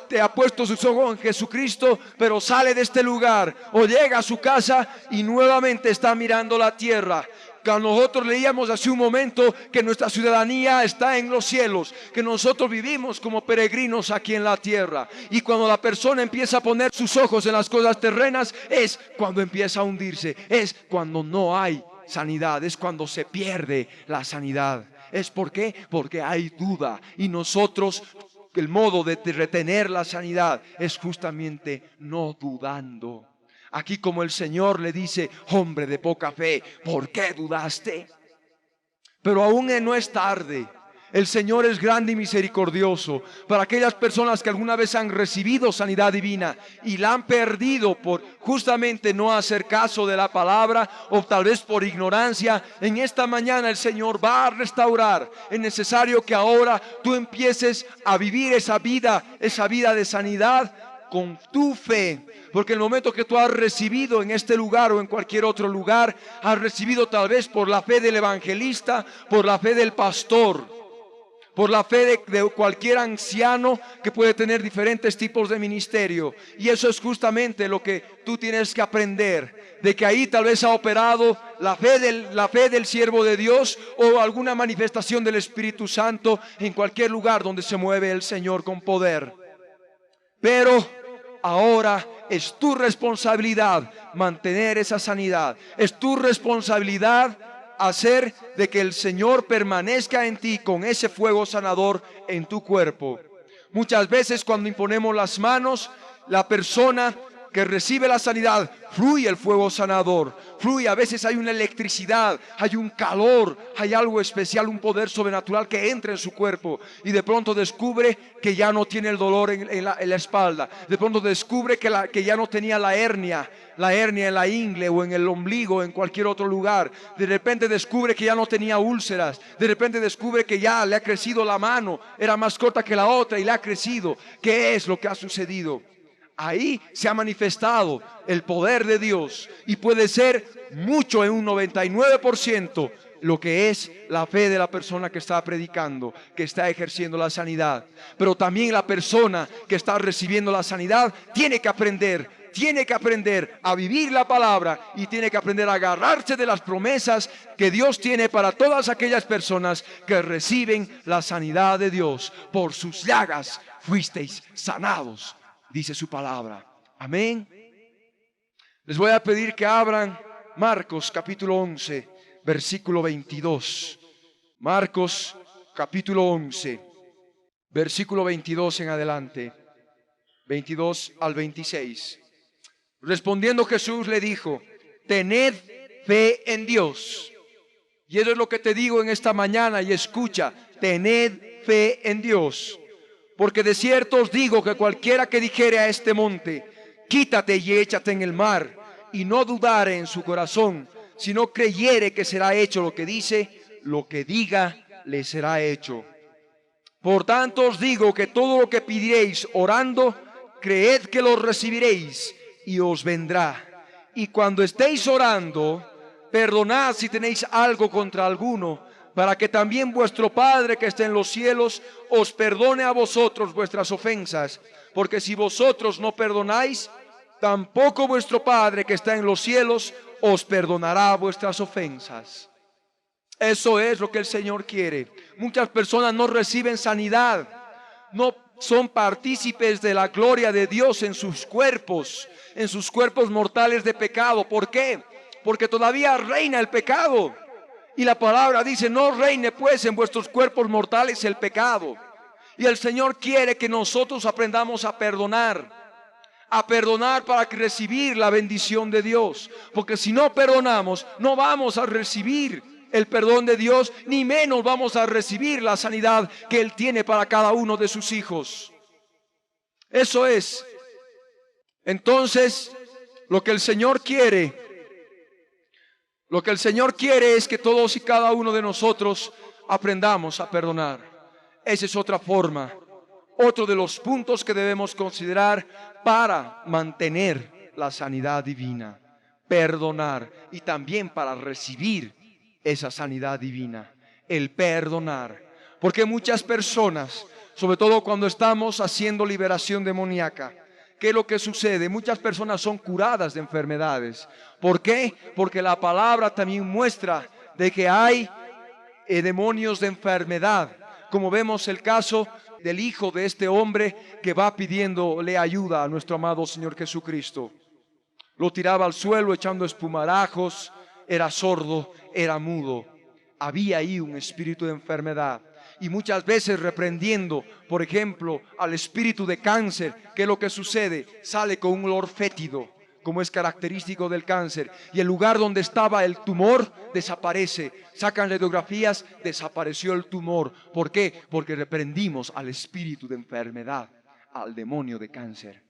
te ha puesto sus ojos en Jesucristo, pero sale de este lugar o llega a su casa y nuevamente está mirando la tierra. Nosotros leíamos hace un momento que nuestra ciudadanía está en los cielos, que nosotros vivimos como peregrinos aquí en la tierra. Y cuando la persona empieza a poner sus ojos en las cosas terrenas, es cuando empieza a hundirse, es cuando no hay sanidad, es cuando se pierde la sanidad. ¿Es por qué? Porque hay duda, y nosotros, el modo de retener la sanidad es justamente no dudando. Aquí como el Señor le dice: hombre de poca fe, ¿por qué dudaste? Pero aún no es tarde. El Señor es grande y misericordioso para aquellas personas que alguna vez han recibido sanidad divina y la han perdido por justamente no hacer caso de la palabra, o tal vez por ignorancia. En esta mañana el Señor va a restaurar. Es necesario que ahora tú empieces a vivir esa vida de sanidad con tu fe, porque el momento que tú has recibido en este lugar o en cualquier otro lugar, has recibido tal vez por la fe del evangelista, por la fe del pastor, por la fe de cualquier anciano que puede tener diferentes tipos de ministerio. Y eso es justamente lo que tú tienes que aprender, de que ahí tal vez ha operado la fe del siervo de Dios o alguna manifestación del Espíritu Santo en cualquier lugar donde se mueve el Señor con poder. Pero ahora es tu responsabilidad mantener esa sanidad. Es tu responsabilidad hacer de que el Señor permanezca en ti con ese fuego sanador en tu cuerpo. Muchas veces cuando imponemos las manos, la persona que recibe la sanidad, fluye el fuego sanador, fluye. A veces hay una electricidad, hay un calor, hay algo especial, un poder sobrenatural que entra en su cuerpo y de pronto descubre que ya no tiene el dolor en la espalda. De pronto descubre que ya no tenía la hernia en la ingle o en el ombligo, en cualquier otro lugar. De repente descubre que ya no tenía úlceras. De repente descubre que ya le ha crecido la mano, era más corta que la otra y le ha crecido. ¿Qué es lo que ha sucedido? Ahí se ha manifestado el poder de Dios y puede ser mucho, en un 99%, lo que es la fe de la persona que está predicando, que está ejerciendo la sanidad. Pero también la persona que está recibiendo la sanidad tiene que aprender a vivir la palabra y tiene que aprender a agarrarse de las promesas que Dios tiene para todas aquellas personas que reciben la sanidad de Dios. Por sus llagas fuisteis sanados, dice su palabra. Amén. Les voy a pedir que abran Marcos capítulo 11, versículo 22. Marcos capítulo 11, versículo 22 en adelante, 22 al 26. Respondiendo Jesús le dijo: tened fe en Dios. Y eso es lo que te digo en esta mañana, y escucha: tened fe en Dios. Porque de cierto os digo que cualquiera que dijere a este monte: quítate y échate en el mar, y no dudare en su corazón, sino creyere que será hecho lo que dice, lo que diga le será hecho. Por tanto os digo que todo lo que pidiereis orando, creed que lo recibiréis y os vendrá. Y cuando estéis orando, perdonad si tenéis algo contra alguno, para que también vuestro Padre que está en los cielos os perdone a vosotros vuestras ofensas. Porque si vosotros no perdonáis, tampoco vuestro Padre que está en los cielos os perdonará vuestras ofensas. Eso es lo que el Señor quiere. Muchas personas no reciben sanidad, no son partícipes de la gloria de Dios en sus cuerpos mortales de pecado. ¿Por qué? Porque todavía reina el pecado. Y la palabra dice: no reine pues en vuestros cuerpos mortales el pecado. Y el Señor quiere que nosotros aprendamos a perdonar para recibir la bendición de Dios. Porque si no perdonamos, no vamos a recibir el perdón de Dios, ni menos vamos a recibir la sanidad que Él tiene para cada uno de sus hijos. Eso es. Entonces, lo que el Señor quiere es que todos y cada uno de nosotros aprendamos a perdonar. Esa es otra forma, otro de los puntos que debemos considerar para mantener la sanidad divina. Perdonar, y también para recibir esa sanidad divina, el perdonar. Porque muchas personas, sobre todo cuando estamos haciendo liberación demoníaca, ¿qué es lo que sucede? Muchas personas son curadas de enfermedades. ¿Por qué? Porque la palabra también muestra de que hay demonios de enfermedad. Como vemos el caso del hijo de este hombre que va pidiéndole ayuda a nuestro amado Señor Jesucristo. Lo tiraba al suelo echando espumarajos, era sordo, era mudo. Había ahí un espíritu de enfermedad. Y muchas veces reprendiendo, por ejemplo, al espíritu de cáncer, ¿qué es lo que sucede? Sale con un olor fétido, como es característico del cáncer. Y el lugar donde estaba el tumor desaparece. Sacan radiografías, desapareció el tumor. ¿Por qué? Porque reprendimos al espíritu de enfermedad, al demonio de cáncer.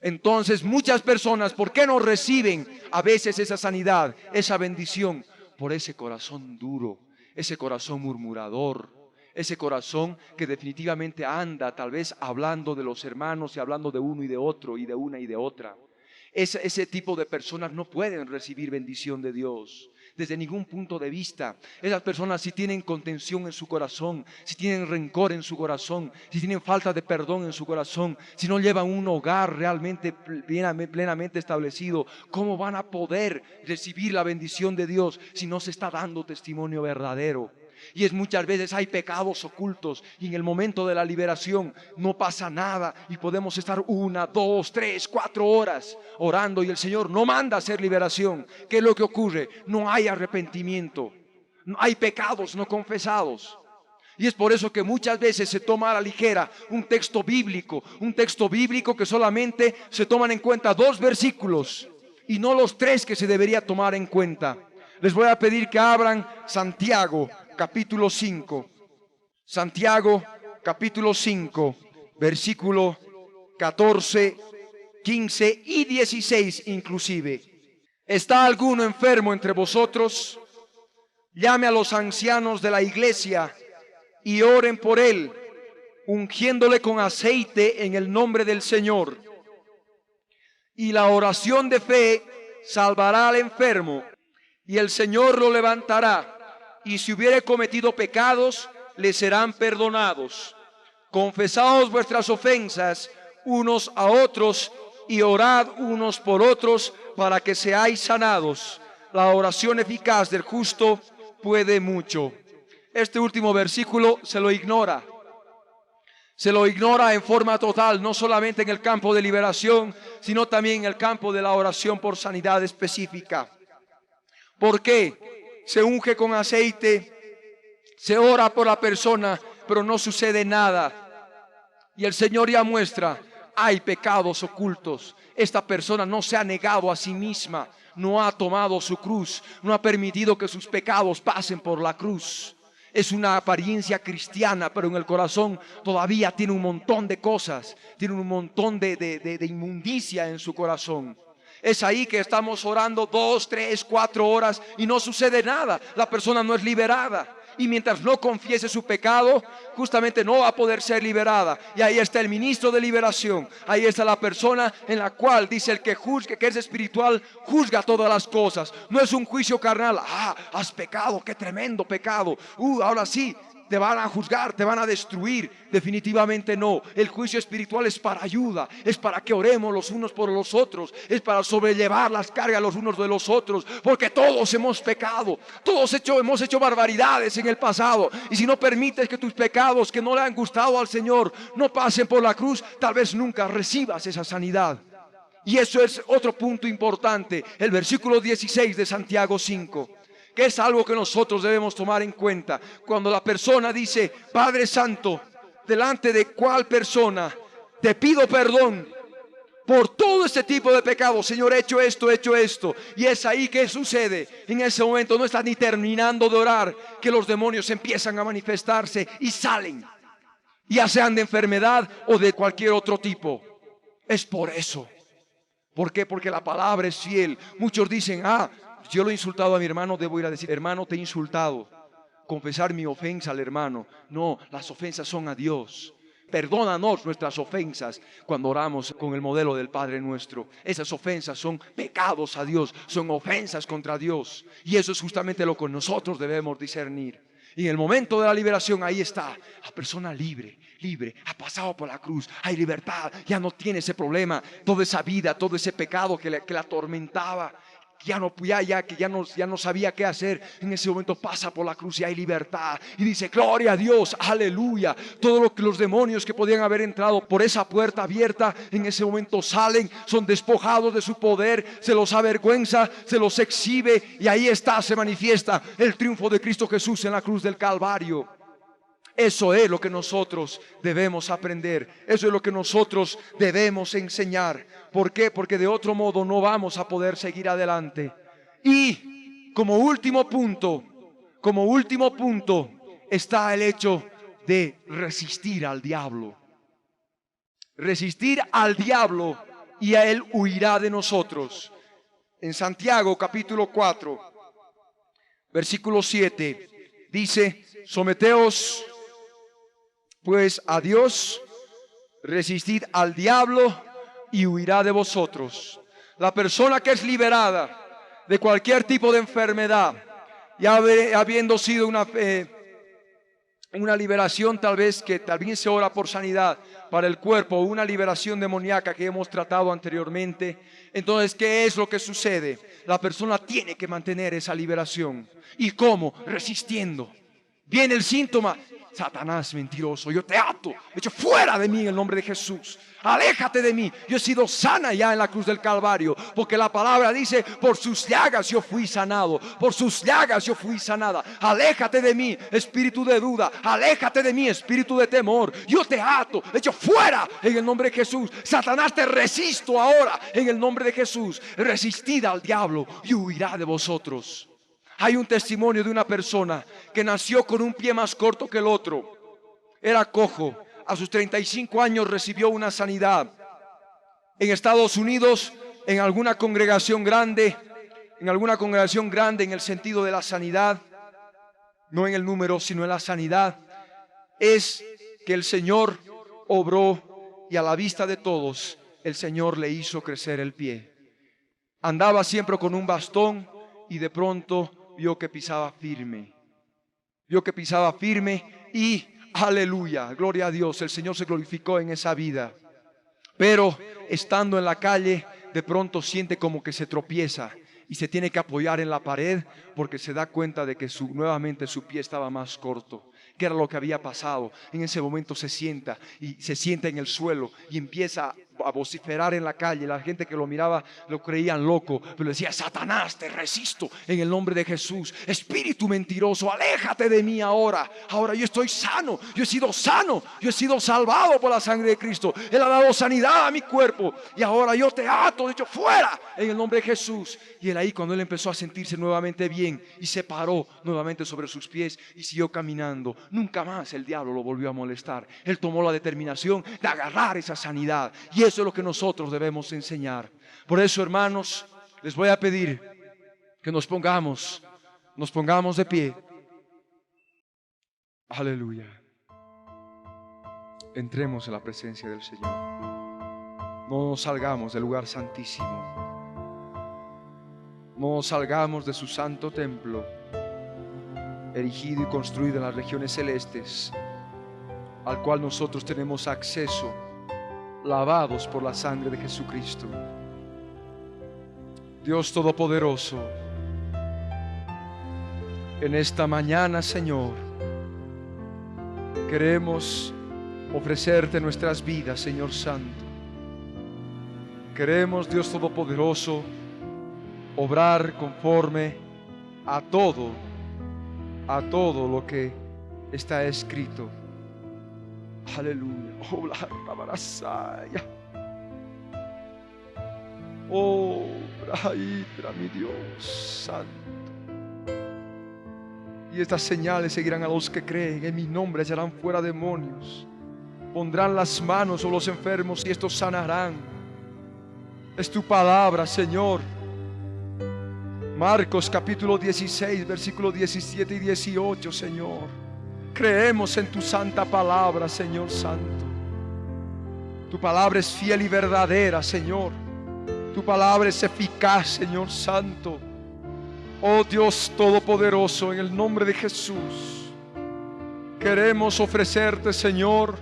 Entonces muchas personas, ¿por qué no reciben a veces esa sanidad, esa bendición? Por ese corazón duro, ese corazón murmurador, ese corazón que definitivamente anda tal vez hablando de los hermanos y hablando de uno y de otro y de una y de otra. Ese tipo de personas no pueden recibir bendición de Dios desde ningún punto de vista. Esas personas, si tienen contención en su corazón, si tienen rencor en su corazón, si tienen falta de perdón en su corazón, si no llevan un hogar realmente plenamente establecido, ¿cómo van a poder recibir la bendición de Dios si no se está dando testimonio verdadero? Y es muchas veces hay pecados ocultos y en el momento de la liberación no pasa nada y podemos estar 1, 2, 3, 4 horas orando y el Señor no manda hacer liberación. ¿Qué es lo que ocurre? No hay arrepentimiento, no hay pecados no confesados. Y es por eso que muchas veces se toma a la ligera un texto bíblico que solamente se toman en cuenta 2 versículos y no los 3 que se debería tomar en cuenta. Les voy a pedir que abran Santiago capítulo 5. Santiago capítulo 5, versículo 14, 15 y 16 inclusive. ¿Está alguno enfermo entre vosotros? Llame a los ancianos de la iglesia y oren por él, ungiéndole con aceite en el nombre del Señor. Y la oración de fe salvará al enfermo, y el Señor lo levantará, y si hubiere cometido pecados, le serán perdonados. Confesaos vuestras ofensas unos a otros, y orad unos por otros, para que seáis sanados. La oración eficaz del justo puede mucho. Este último versículo se lo ignora en forma total, no solamente en el campo de liberación, sino también en el campo de la oración por sanidad específica. ¿Por qué? Se unge con aceite, se ora por la persona, pero no sucede nada. Y el Señor ya muestra, hay pecados ocultos. Esta persona no se ha negado a sí misma, no ha tomado su cruz, no ha permitido que sus pecados pasen por la cruz. Es una apariencia cristiana, pero en el corazón todavía tiene un montón de cosas, tiene un montón de inmundicia en su corazón. Es ahí que estamos orando 2, 3, 4 horas y no sucede nada. La persona no es liberada. Y mientras no confiese su pecado, justamente no va a poder ser liberada. Y ahí está el ministro de liberación. Ahí está la persona en la cual dice el que juzgue, que es espiritual, juzga todas las cosas. No es un juicio carnal. Has pecado, qué tremendo pecado. Ahora sí, te van a juzgar, te van a destruir. Definitivamente no. El juicio espiritual es para ayuda, es para que oremos los unos por los otros, es para sobrellevar las cargas los unos de los otros, porque todos hemos pecado, todos hemos hecho barbaridades en el pasado. Y si no permites que tus pecados que no le han gustado al Señor no pasen por la cruz, tal vez nunca recibas esa sanidad. Y eso es otro punto importante, el versículo 16 de Santiago 5. Que es algo que nosotros debemos tomar en cuenta. Cuando la persona dice, Padre Santo, delante de cuál persona te pido perdón por todo este tipo de pecados. Señor, he hecho esto. Y es ahí que sucede. En ese momento no estás ni terminando de orar, que los demonios empiezan a manifestarse y salen, ya sean de enfermedad o de cualquier otro tipo. Es por eso. ¿Por qué? Porque la palabra es fiel. Muchos dicen, yo lo he insultado a mi hermano, debo ir a decir, hermano, te he insultado. Confesar mi ofensa al hermano. No, las ofensas son a Dios. Perdónanos nuestras ofensas cuando oramos con el modelo del Padre Nuestro. Esas ofensas son pecados a Dios, son ofensas contra Dios. Y eso es justamente lo que nosotros debemos discernir. Y en el momento de la liberación, ahí está la persona libre, ha pasado por la cruz, hay libertad, ya no tiene ese problema, toda esa vida, todo ese pecado que la atormentaba. Ya no sabía qué hacer. En ese momento pasa por la cruz y hay libertad. Y dice, gloria a Dios, aleluya. Todo lo que los demonios que podían haber entrado por esa puerta abierta, en ese momento salen, son despojados de su poder, se los avergüenza, se los exhibe. Y ahí está, se manifiesta el triunfo de Cristo Jesús en la cruz del Calvario. Eso es lo que nosotros debemos aprender. Eso es lo que nosotros debemos enseñar. ¿Por qué? Porque de otro modo no vamos a poder seguir adelante. Y como último punto está el hecho de resistir al diablo. Resistir al diablo y a él huirá de nosotros. En Santiago capítulo 4, versículo 7, dice, someteos pues a Dios, resistid al diablo y huirá de vosotros. La persona que es liberada de cualquier tipo de enfermedad, ya habiendo sido una liberación tal vez que también se ora por sanidad para el cuerpo, una liberación demoníaca que hemos tratado anteriormente. Entonces, ¿qué es lo que sucede? La persona tiene que mantener esa liberación. ¿Y cómo? Resistiendo. Viene el síntoma. Satanás mentiroso, yo te ato, echo fuera de mí en el nombre de Jesús. Aléjate de mí. Yo he sido sana ya en la cruz del Calvario, porque la palabra dice: por sus llagas yo fui sanado, por sus llagas yo fui sanada. Aléjate de mí, espíritu de duda. Aléjate de mí, espíritu de temor. Yo te ato, echo fuera en el nombre de Jesús. Satanás, te resisto ahora en el nombre de Jesús. Resistid al diablo y huirá de vosotros. Hay un testimonio de una persona que nació con un pie más corto que el otro. Era cojo. A sus 35 años recibió una sanidad. En Estados Unidos, en alguna congregación grande, en el sentido de la sanidad, no en el número, sino en la sanidad, es que el Señor obró y a la vista de todos, el Señor le hizo crecer el pie. Andaba siempre con un bastón y de pronto vio que pisaba firme. Y aleluya, gloria a Dios, el Señor se glorificó en esa vida. Pero estando en la calle, de pronto siente como que se tropieza y se tiene que apoyar en la pared, porque se da cuenta de que nuevamente su pie estaba más corto. ¿Qué era lo que había pasado? En ese momento se sienta en el suelo y empieza a vociferar en la calle. La gente que lo miraba lo creían loco, pero decía: Satanás, te resisto en el nombre de Jesús. Espíritu mentiroso, aléjate de mí ahora. Ahora yo estoy sano, yo he sido sano, yo he sido salvado por la sangre de Cristo. Él ha dado sanidad a mi cuerpo y ahora yo te ato, de hecho, fuera en el nombre de Jesús. Y él ahí, cuando él empezó a sentirse nuevamente bien y se paró nuevamente sobre sus pies y siguió caminando, nunca más el diablo lo volvió a molestar. Él tomó la determinación de agarrar esa sanidad, y eso es lo que nosotros debemos enseñar. Por eso, hermanos, les voy a pedir que nos pongamos de pie. Aleluya. Entremos en la presencia del Señor. No nos salgamos del lugar santísimo. No salgamos de su santo templo, erigido y construido en las regiones celestes, al cual nosotros tenemos acceso, lavados por la sangre de Jesucristo. Dios Todopoderoso, en esta mañana, Señor, queremos ofrecerte nuestras vidas, Señor Santo. Queremos, Dios Todopoderoso, obrar conforme a todo lo que está escrito. Aleluya. Obra, mi Dios Santo. Y estas señales seguirán a los que creen. En mi nombre echarán fuera demonios. Pondrán las manos sobre los enfermos y estos sanarán. Es tu palabra, Señor. Marcos capítulo 16, versículos 17 y 18, Señor. Creemos en tu santa palabra, Señor Santo. Tu palabra es fiel y verdadera, Señor. Tu palabra es eficaz, Señor Santo. Oh Dios Todopoderoso, en el nombre de Jesús, queremos ofrecerte, Señor,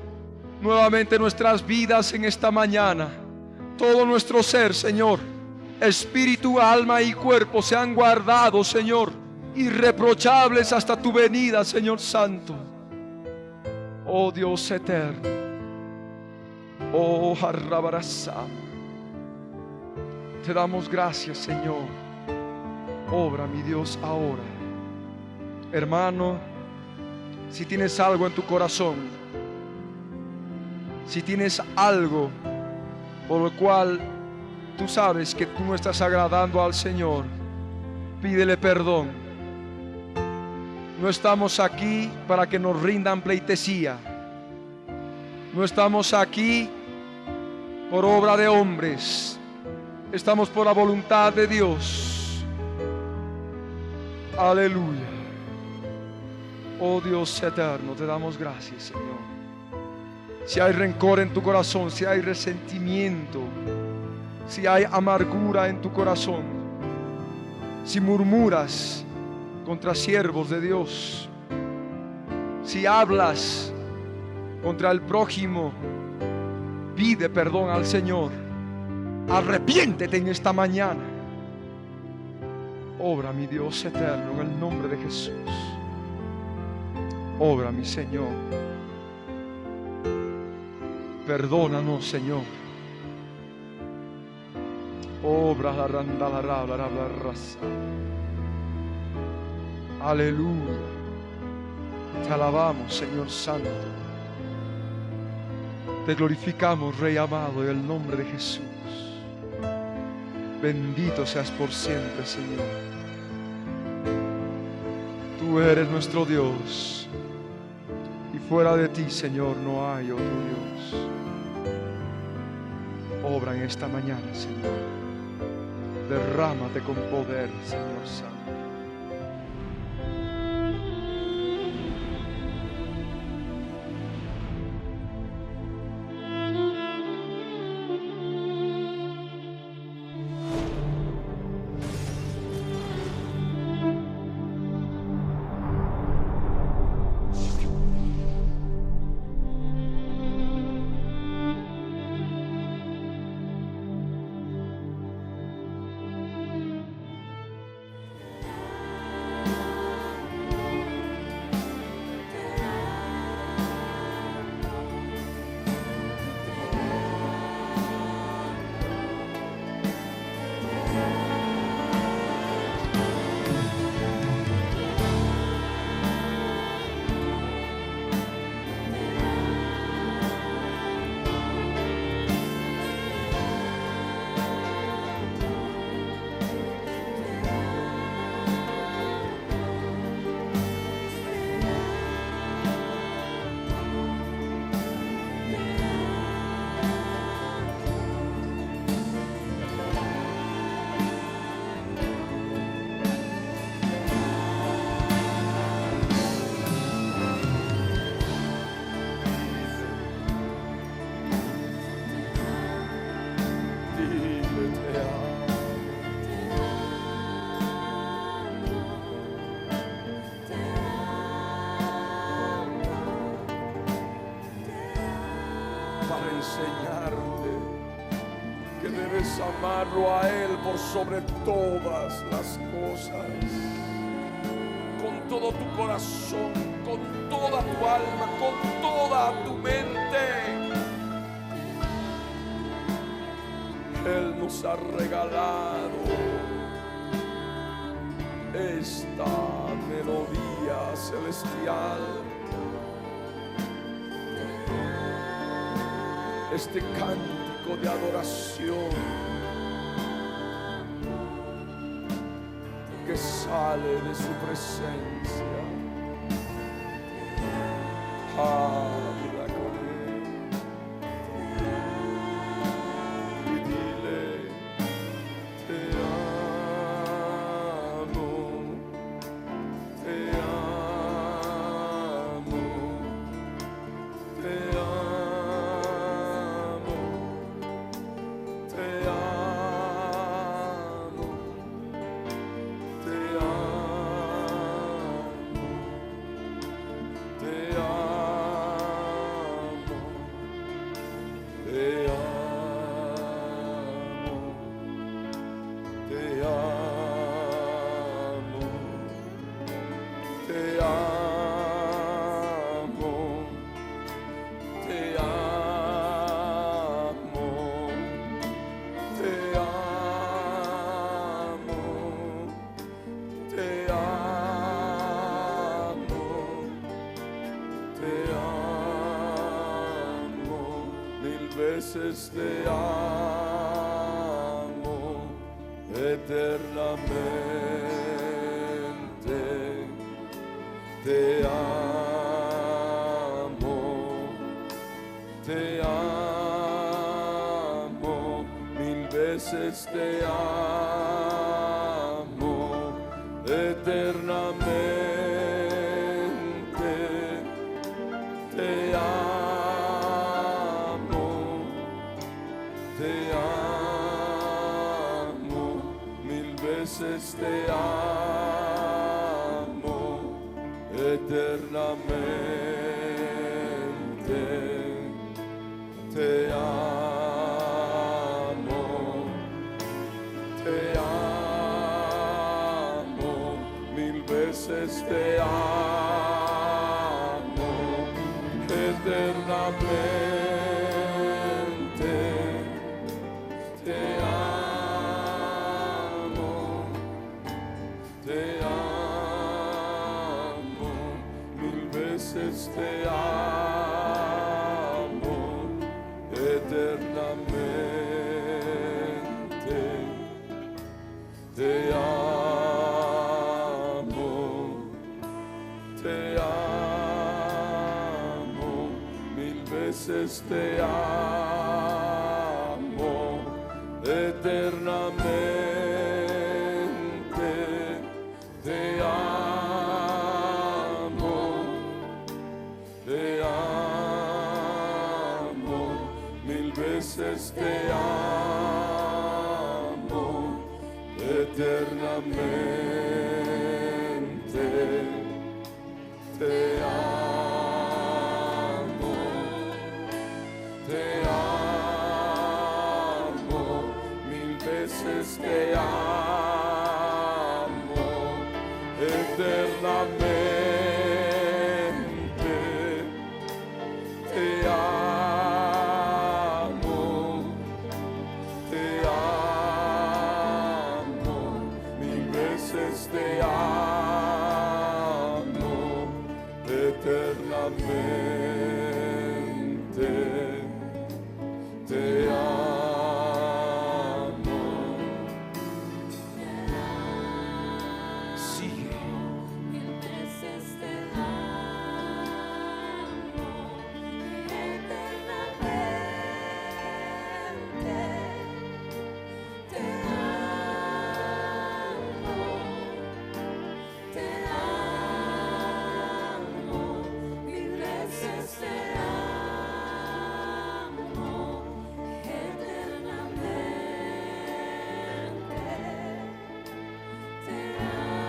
nuevamente nuestras vidas en esta mañana. Todo nuestro ser, Señor, espíritu, alma y cuerpo sean guardados, Señor, irreprochables hasta tu venida, Señor Santo. Oh Dios eterno, oh Harrabarasá, te damos gracias, Señor. Obra, mi Dios, ahora. Hermano, si tienes algo en tu corazón, si tienes algo por lo cual tú sabes que tú no estás agradando al Señor, pídele perdón. No estamos aquí para que nos rindan pleitesía. No estamos aquí por obra de hombres. Estamos por la voluntad de Dios. Aleluya. Oh Dios eterno, te damos gracias, Señor. Si hay rencor en tu corazón, si hay resentimiento, si hay amargura en tu corazón, si murmuras contra siervos de Dios, si hablas contra el prójimo, pide perdón al Señor. Arrepiéntete en esta mañana. Obra, mi Dios eterno, en el nombre de Jesús. Obra, mi Señor. Perdónanos, Señor. Obra la randa la rabla raza. Aleluya. Te alabamos, Señor Santo. Te glorificamos, Rey amado, en el nombre de Jesús. Bendito seas por siempre, Señor. Tú eres nuestro Dios. Y fuera de ti, Señor, no hay otro Dios. Obra en esta mañana, Señor. Derrámate con poder, Señor Santo. Enseñarte que debes amarlo a Él por sobre todas las cosas, con todo tu corazón, con toda tu alma, con toda tu mente. Él nos ha regalado esta melodía celestial, este cántico de adoración que sale de su presencia. Habla con Él y dile: te amo, te amo, te amo. Veces te amo eternamente, te amo, mil veces te amo eternamente, te amo. Te amo, mil veces te amo eternamente. Te amo, mil veces te amo. veces te amo eternamente. Te amo, mil veces te amo eternamente. Te amo, mil veces te amo eternamente. Te amo, mil veces te amo eternamente. Te amo. Sigue. Mil veces te amo eternamente. Te amo, mil veces te amo eternamente. Te amo,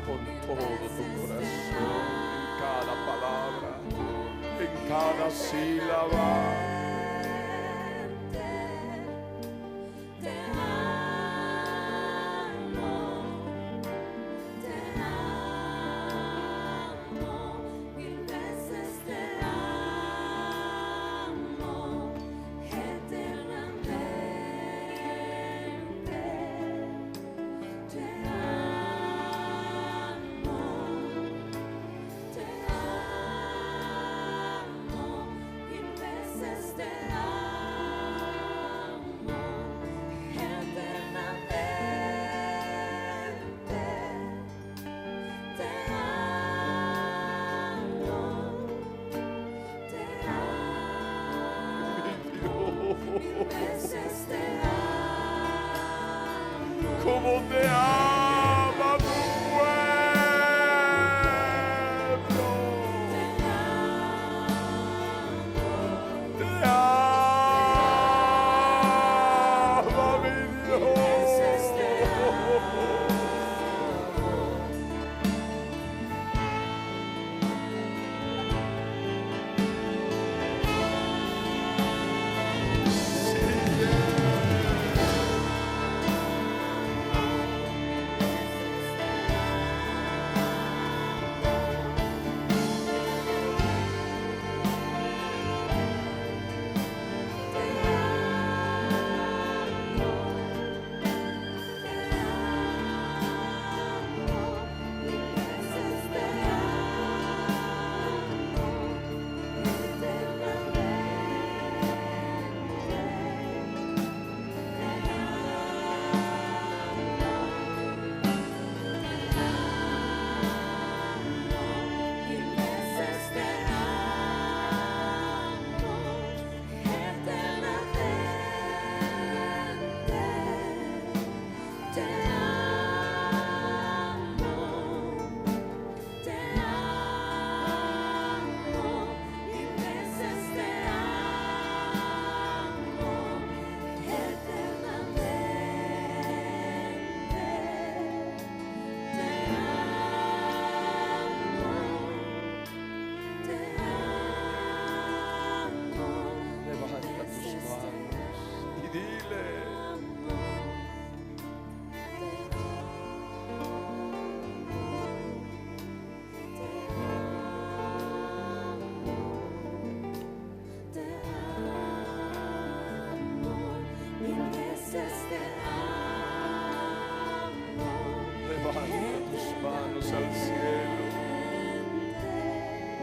Con todo tu corazón, en cada palabra, en cada sílaba. te amo, mil veces te amo eternamente. Te amo, mil veces te amo eternamente. Te amo, mil veces te amo. Como te ama tu pueblo. Te ama mi Dios.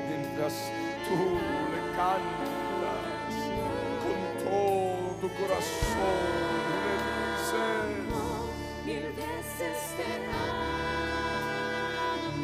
mientras tú le cantas con todo tu corazón y le dices: mil veces te amo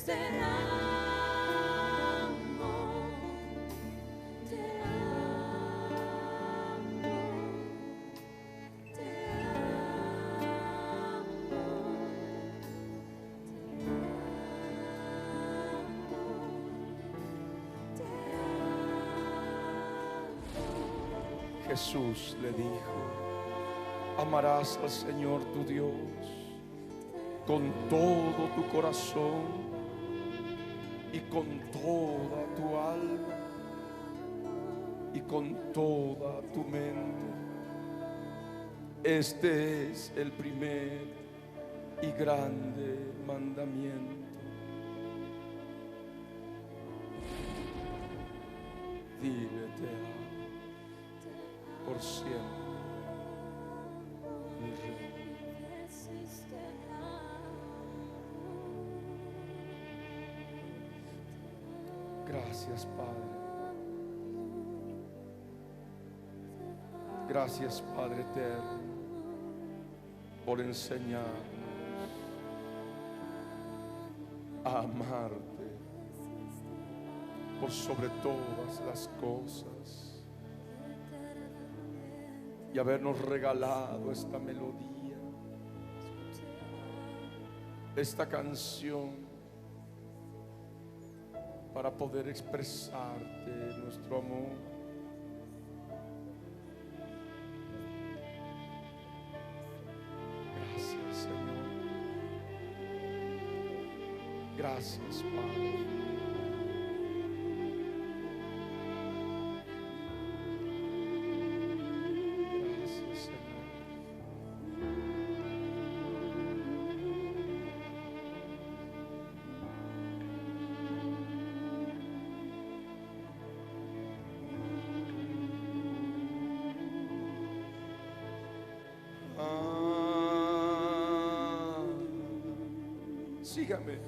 veces te amo, te amo, te amo. Jesús le dijo: amarás al Señor tu Dios con todo tu corazón y con toda tu alma y con toda tu mente. Este es el primer y grande mandamiento. Dile: te amo por siempre, mi rey. Gracias, Padre. Gracias, Padre eterno, por enseñarnos a amarte por sobre todas las cosas y habernos regalado esta melodía, esta canción, para poder expresarte nuestro amor. Gracias, Señor. Gracias, Padre. Gracias, Señor. Sígame.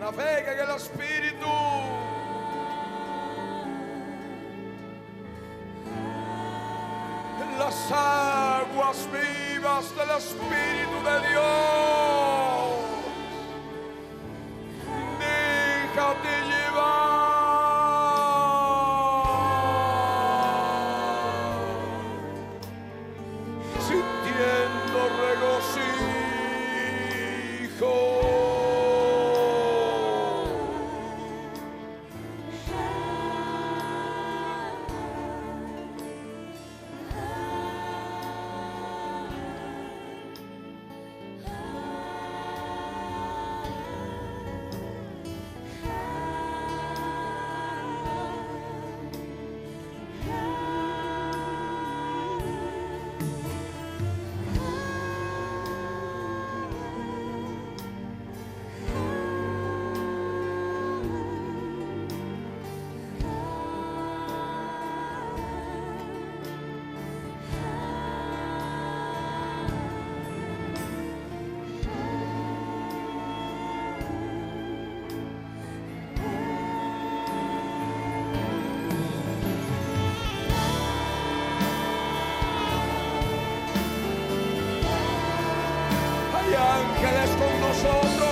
Navega en el Espíritu. En las aguas vivas del Espíritu de Dios. Déjate llevar, sintiendo regocijo. Ángeles con nosotros.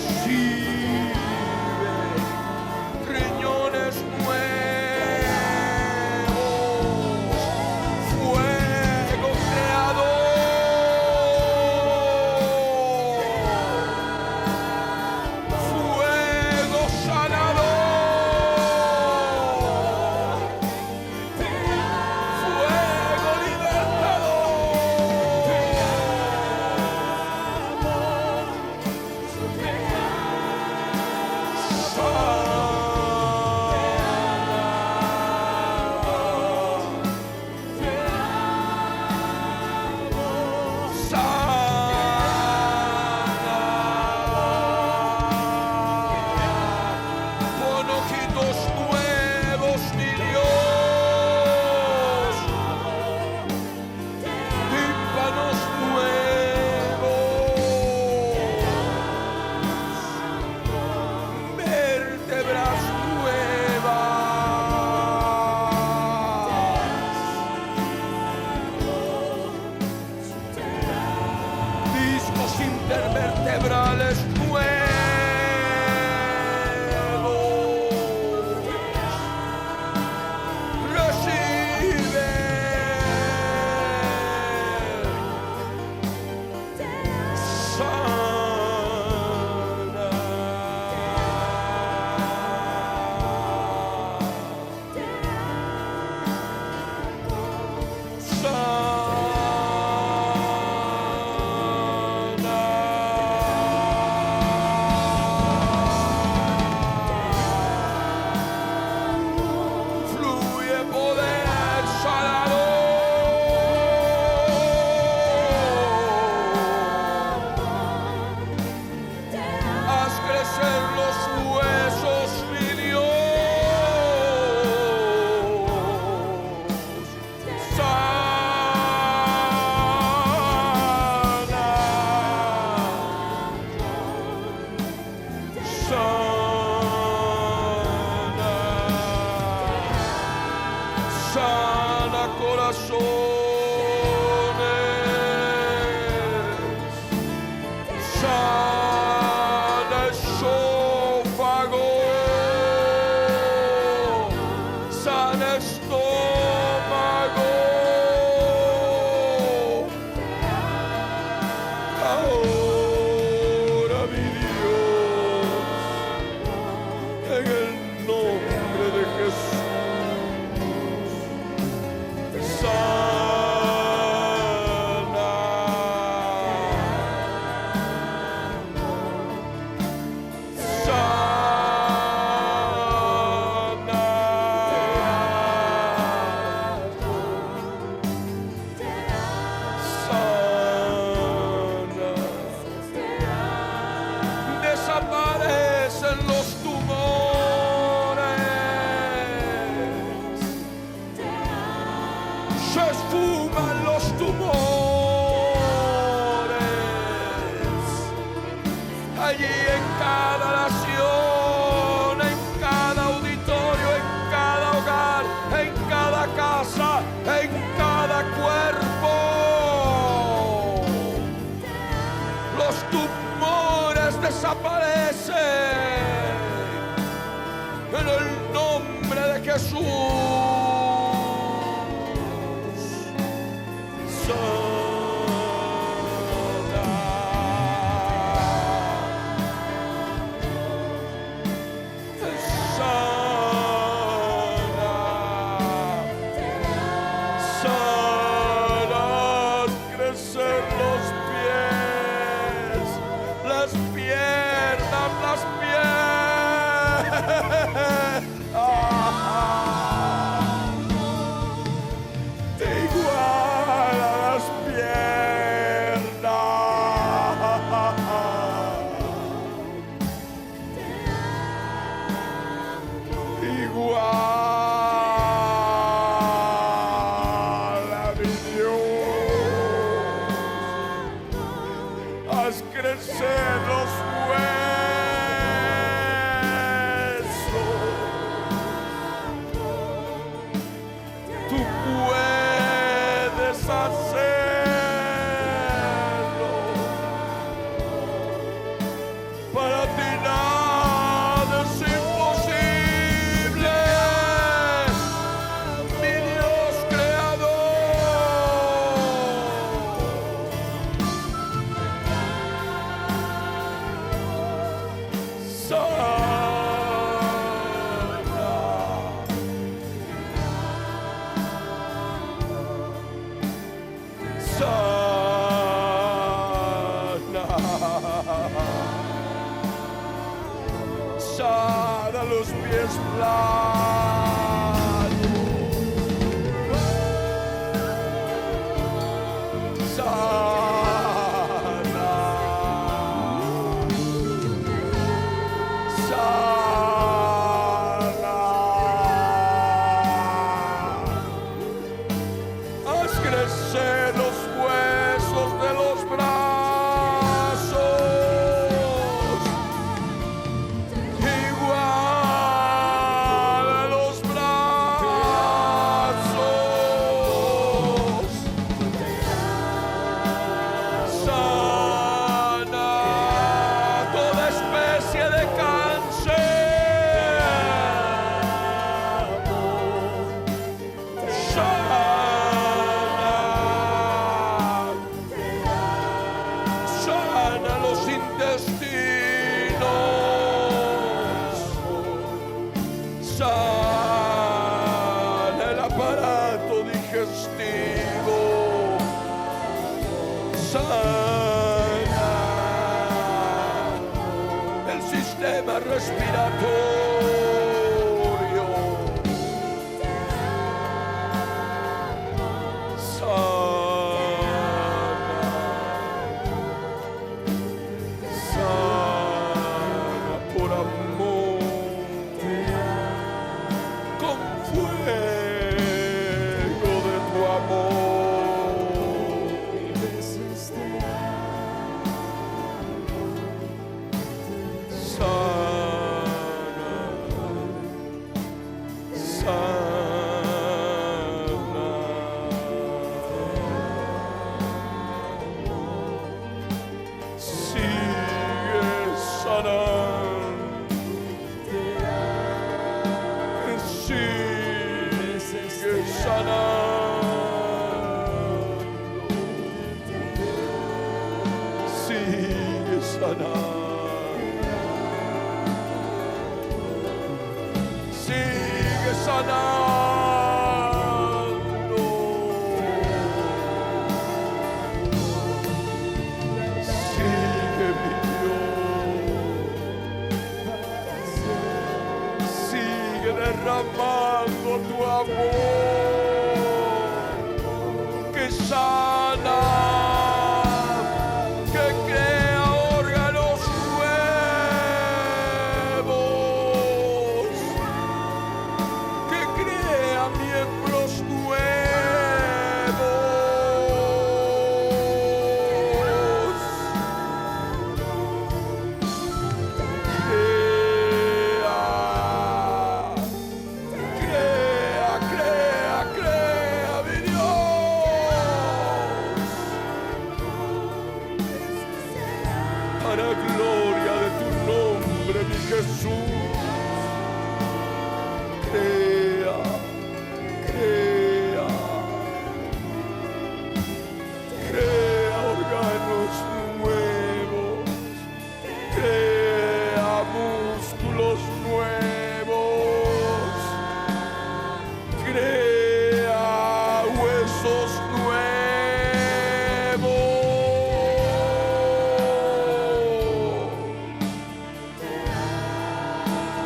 recibe riñones nuevos, fuego creador, fuego sanador, fuego con ojitos nuevos, mi Dios, tímpanos nuevos, vértebras nuevas, discos intervertebrales nuevos. Recibe sana. Fluye poder sanador. Haz crecer los huesos, mi Dios. Sana. Sana corazones, sana esófago, sana estómago. Ahora, mi Dios, en el nombre de Jesús, sana, sana. Desaparecen los tumores, se esfuman los tumores. Allí en cada nación, en cada auditorio, en cada hogar, en cada casa, en cada cuerpo, los tumores desaparecen en el nombre de Jesús. Sanas crecer los pies, las piernas, las piernas. Sana los pies planos. Sana. Haz crecer los huesos de los brazos, igual a los brazos. Sana toda especie de cáncer. Sana los intestinos. Sana el aparato digestivo. Sana el sistema respiratorio. Sana por amor, con fuego de tu amor. Sigue sanando. Sigue mi Dios. Sigue derramando tu amor que sana, que crea órganos nuevos, que crea miembros nuevos. Crea, mi Dios, para gloria de tu nombre, mi Jesús. Crea, órganos nuevos, crea músculos nuevos, crea huesos nuevos,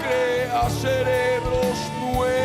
crea cerebros nuevos.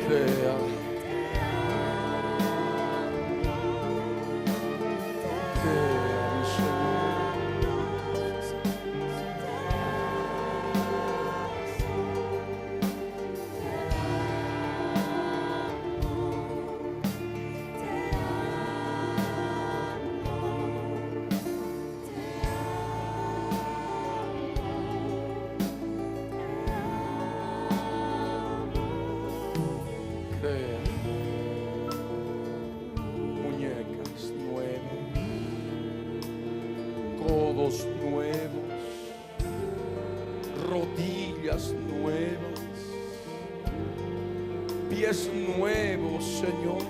Crea, mi Señor. rodillas nuevas, pies nuevos, Señor,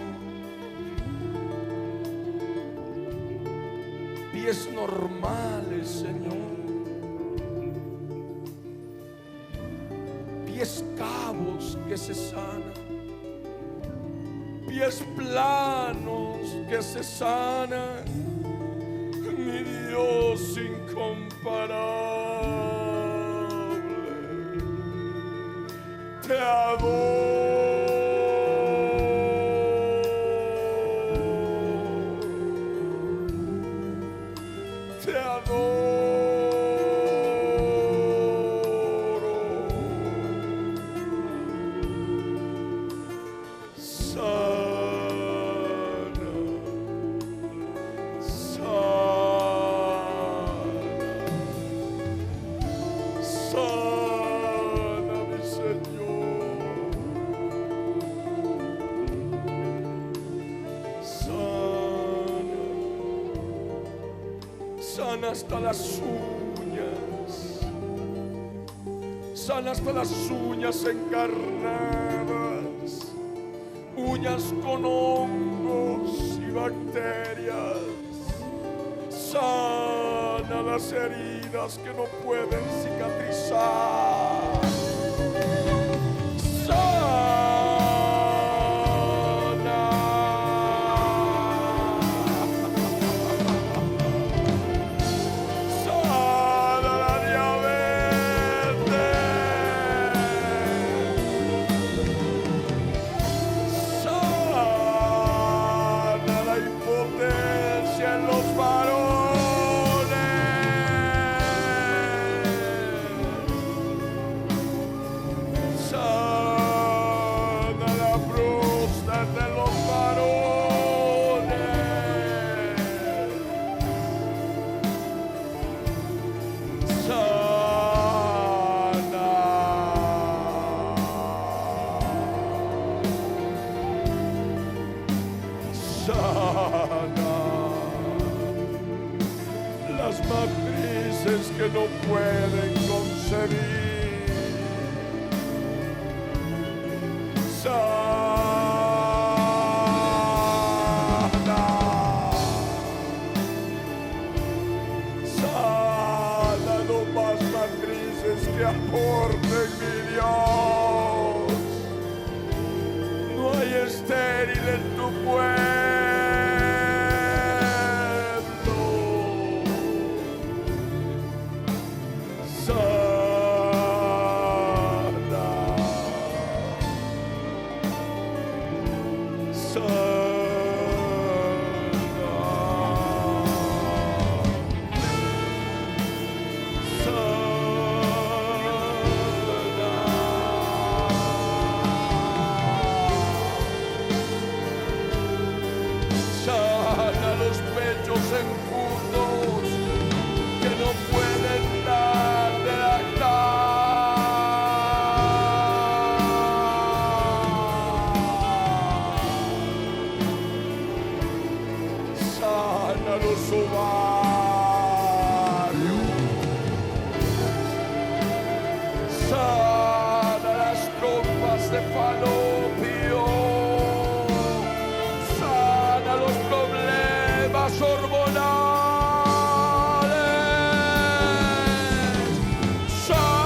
pies normales, Señor, pies cabos que se sanan, pies planos que se sanan, mi Dios incomparable, te adoro, te adoro. Sana hasta las uñas, sana hasta las uñas encarnadas, uñas con hongos y bacterias. Sana las heridas que no pueden cicatrizar. Las matrices que no pueden concebir, sana, sana no más matrices que aporten, mi Dios. No hay estéril en tu pueblo. Sana los pechos enjutos que no pueden dar de lactar. Sana los ovarios. Sana las trompas de falopio. Sana los problemas hormonales. Sana.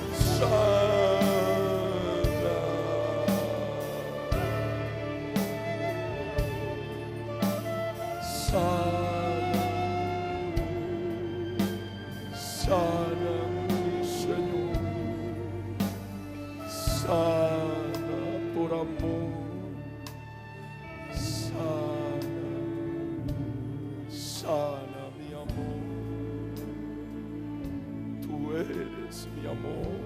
Sana. Sana, mi Señor, sana por amor, sana, sana mi amor, tú eres mi amor,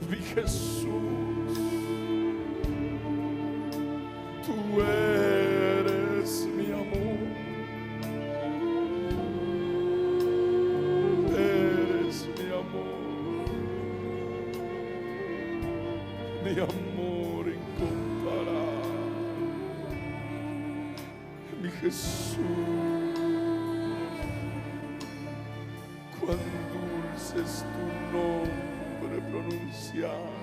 mi Jesús, tú eres mi amor. mi amor incomparable, mi Jesús, cuán dulce es tu nombre pronunciado,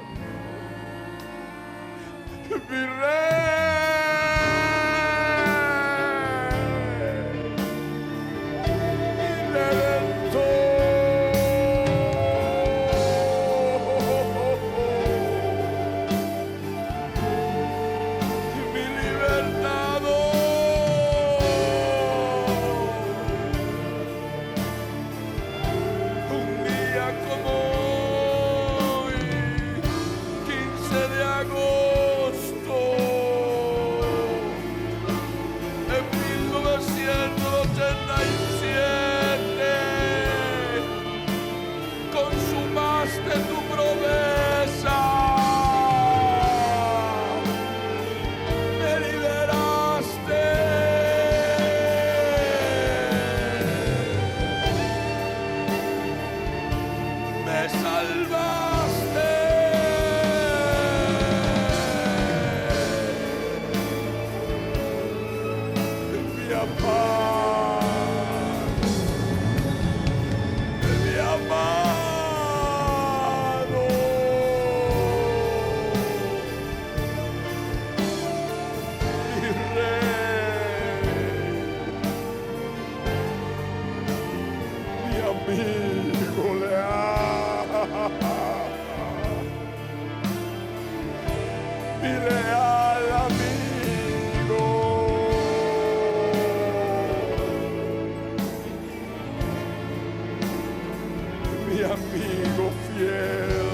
mi amigo fiel,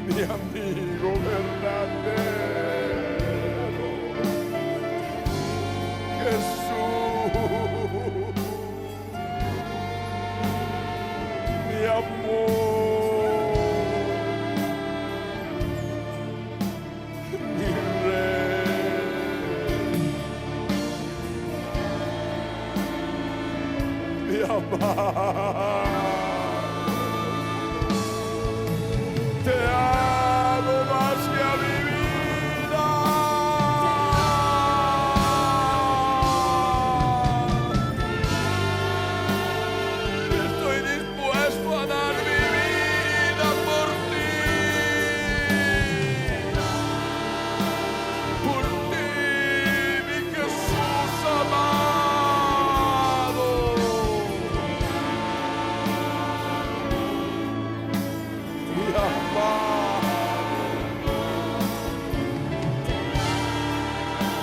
mi amigo verdadero, Jesús, mi amor, mi rey, mi amado. Te amo más que a mi vida. Estoy dispuesto a dar mi vida por ti. Por ti, mi Jesús amado.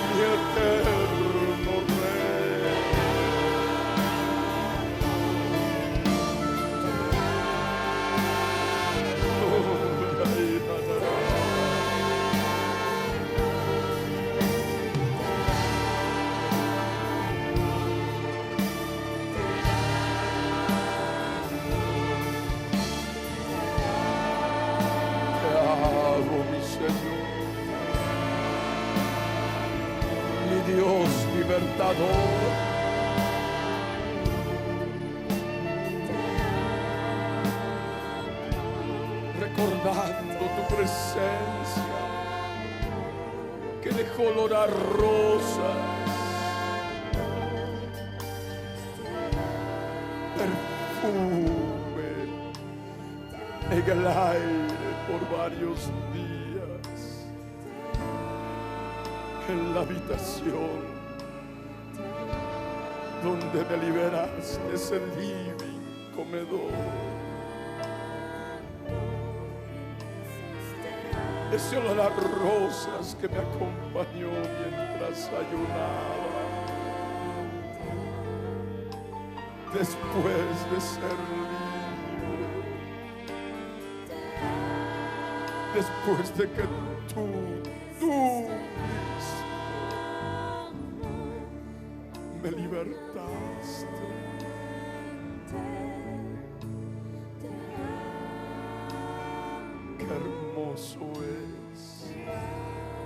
Mi eterno Rey, te amo, mi Señor, mi Dios libertador. Recordando tu presencia que dejó olor a rosas, perfume en el aire por varios días, en la habitación donde me liberaste, ese living, comedor, ese olor a rosas que me acompañó mientras ayunaba, después de ser libre, después de que tú mismo me libertaste. Qué hermoso es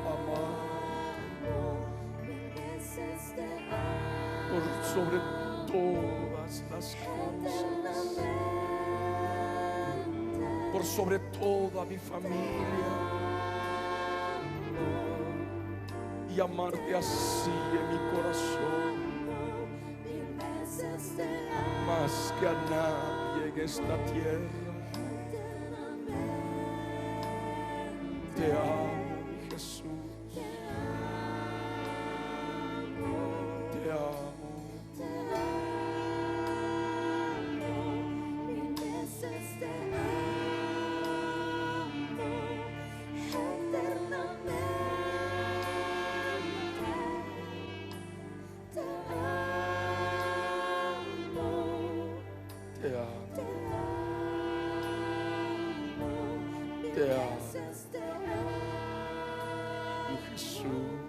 amar por sobre todas las cosas. por sobre toda mi familia, y amarte así en mi corazón, Mil veces te amo, más que a nadie en esta tierra. Te amo, mi Jesús, te amo. mil veces te amo, eternamente te amo, Te amo, mil Te amo. veces te amo. mi Jesús.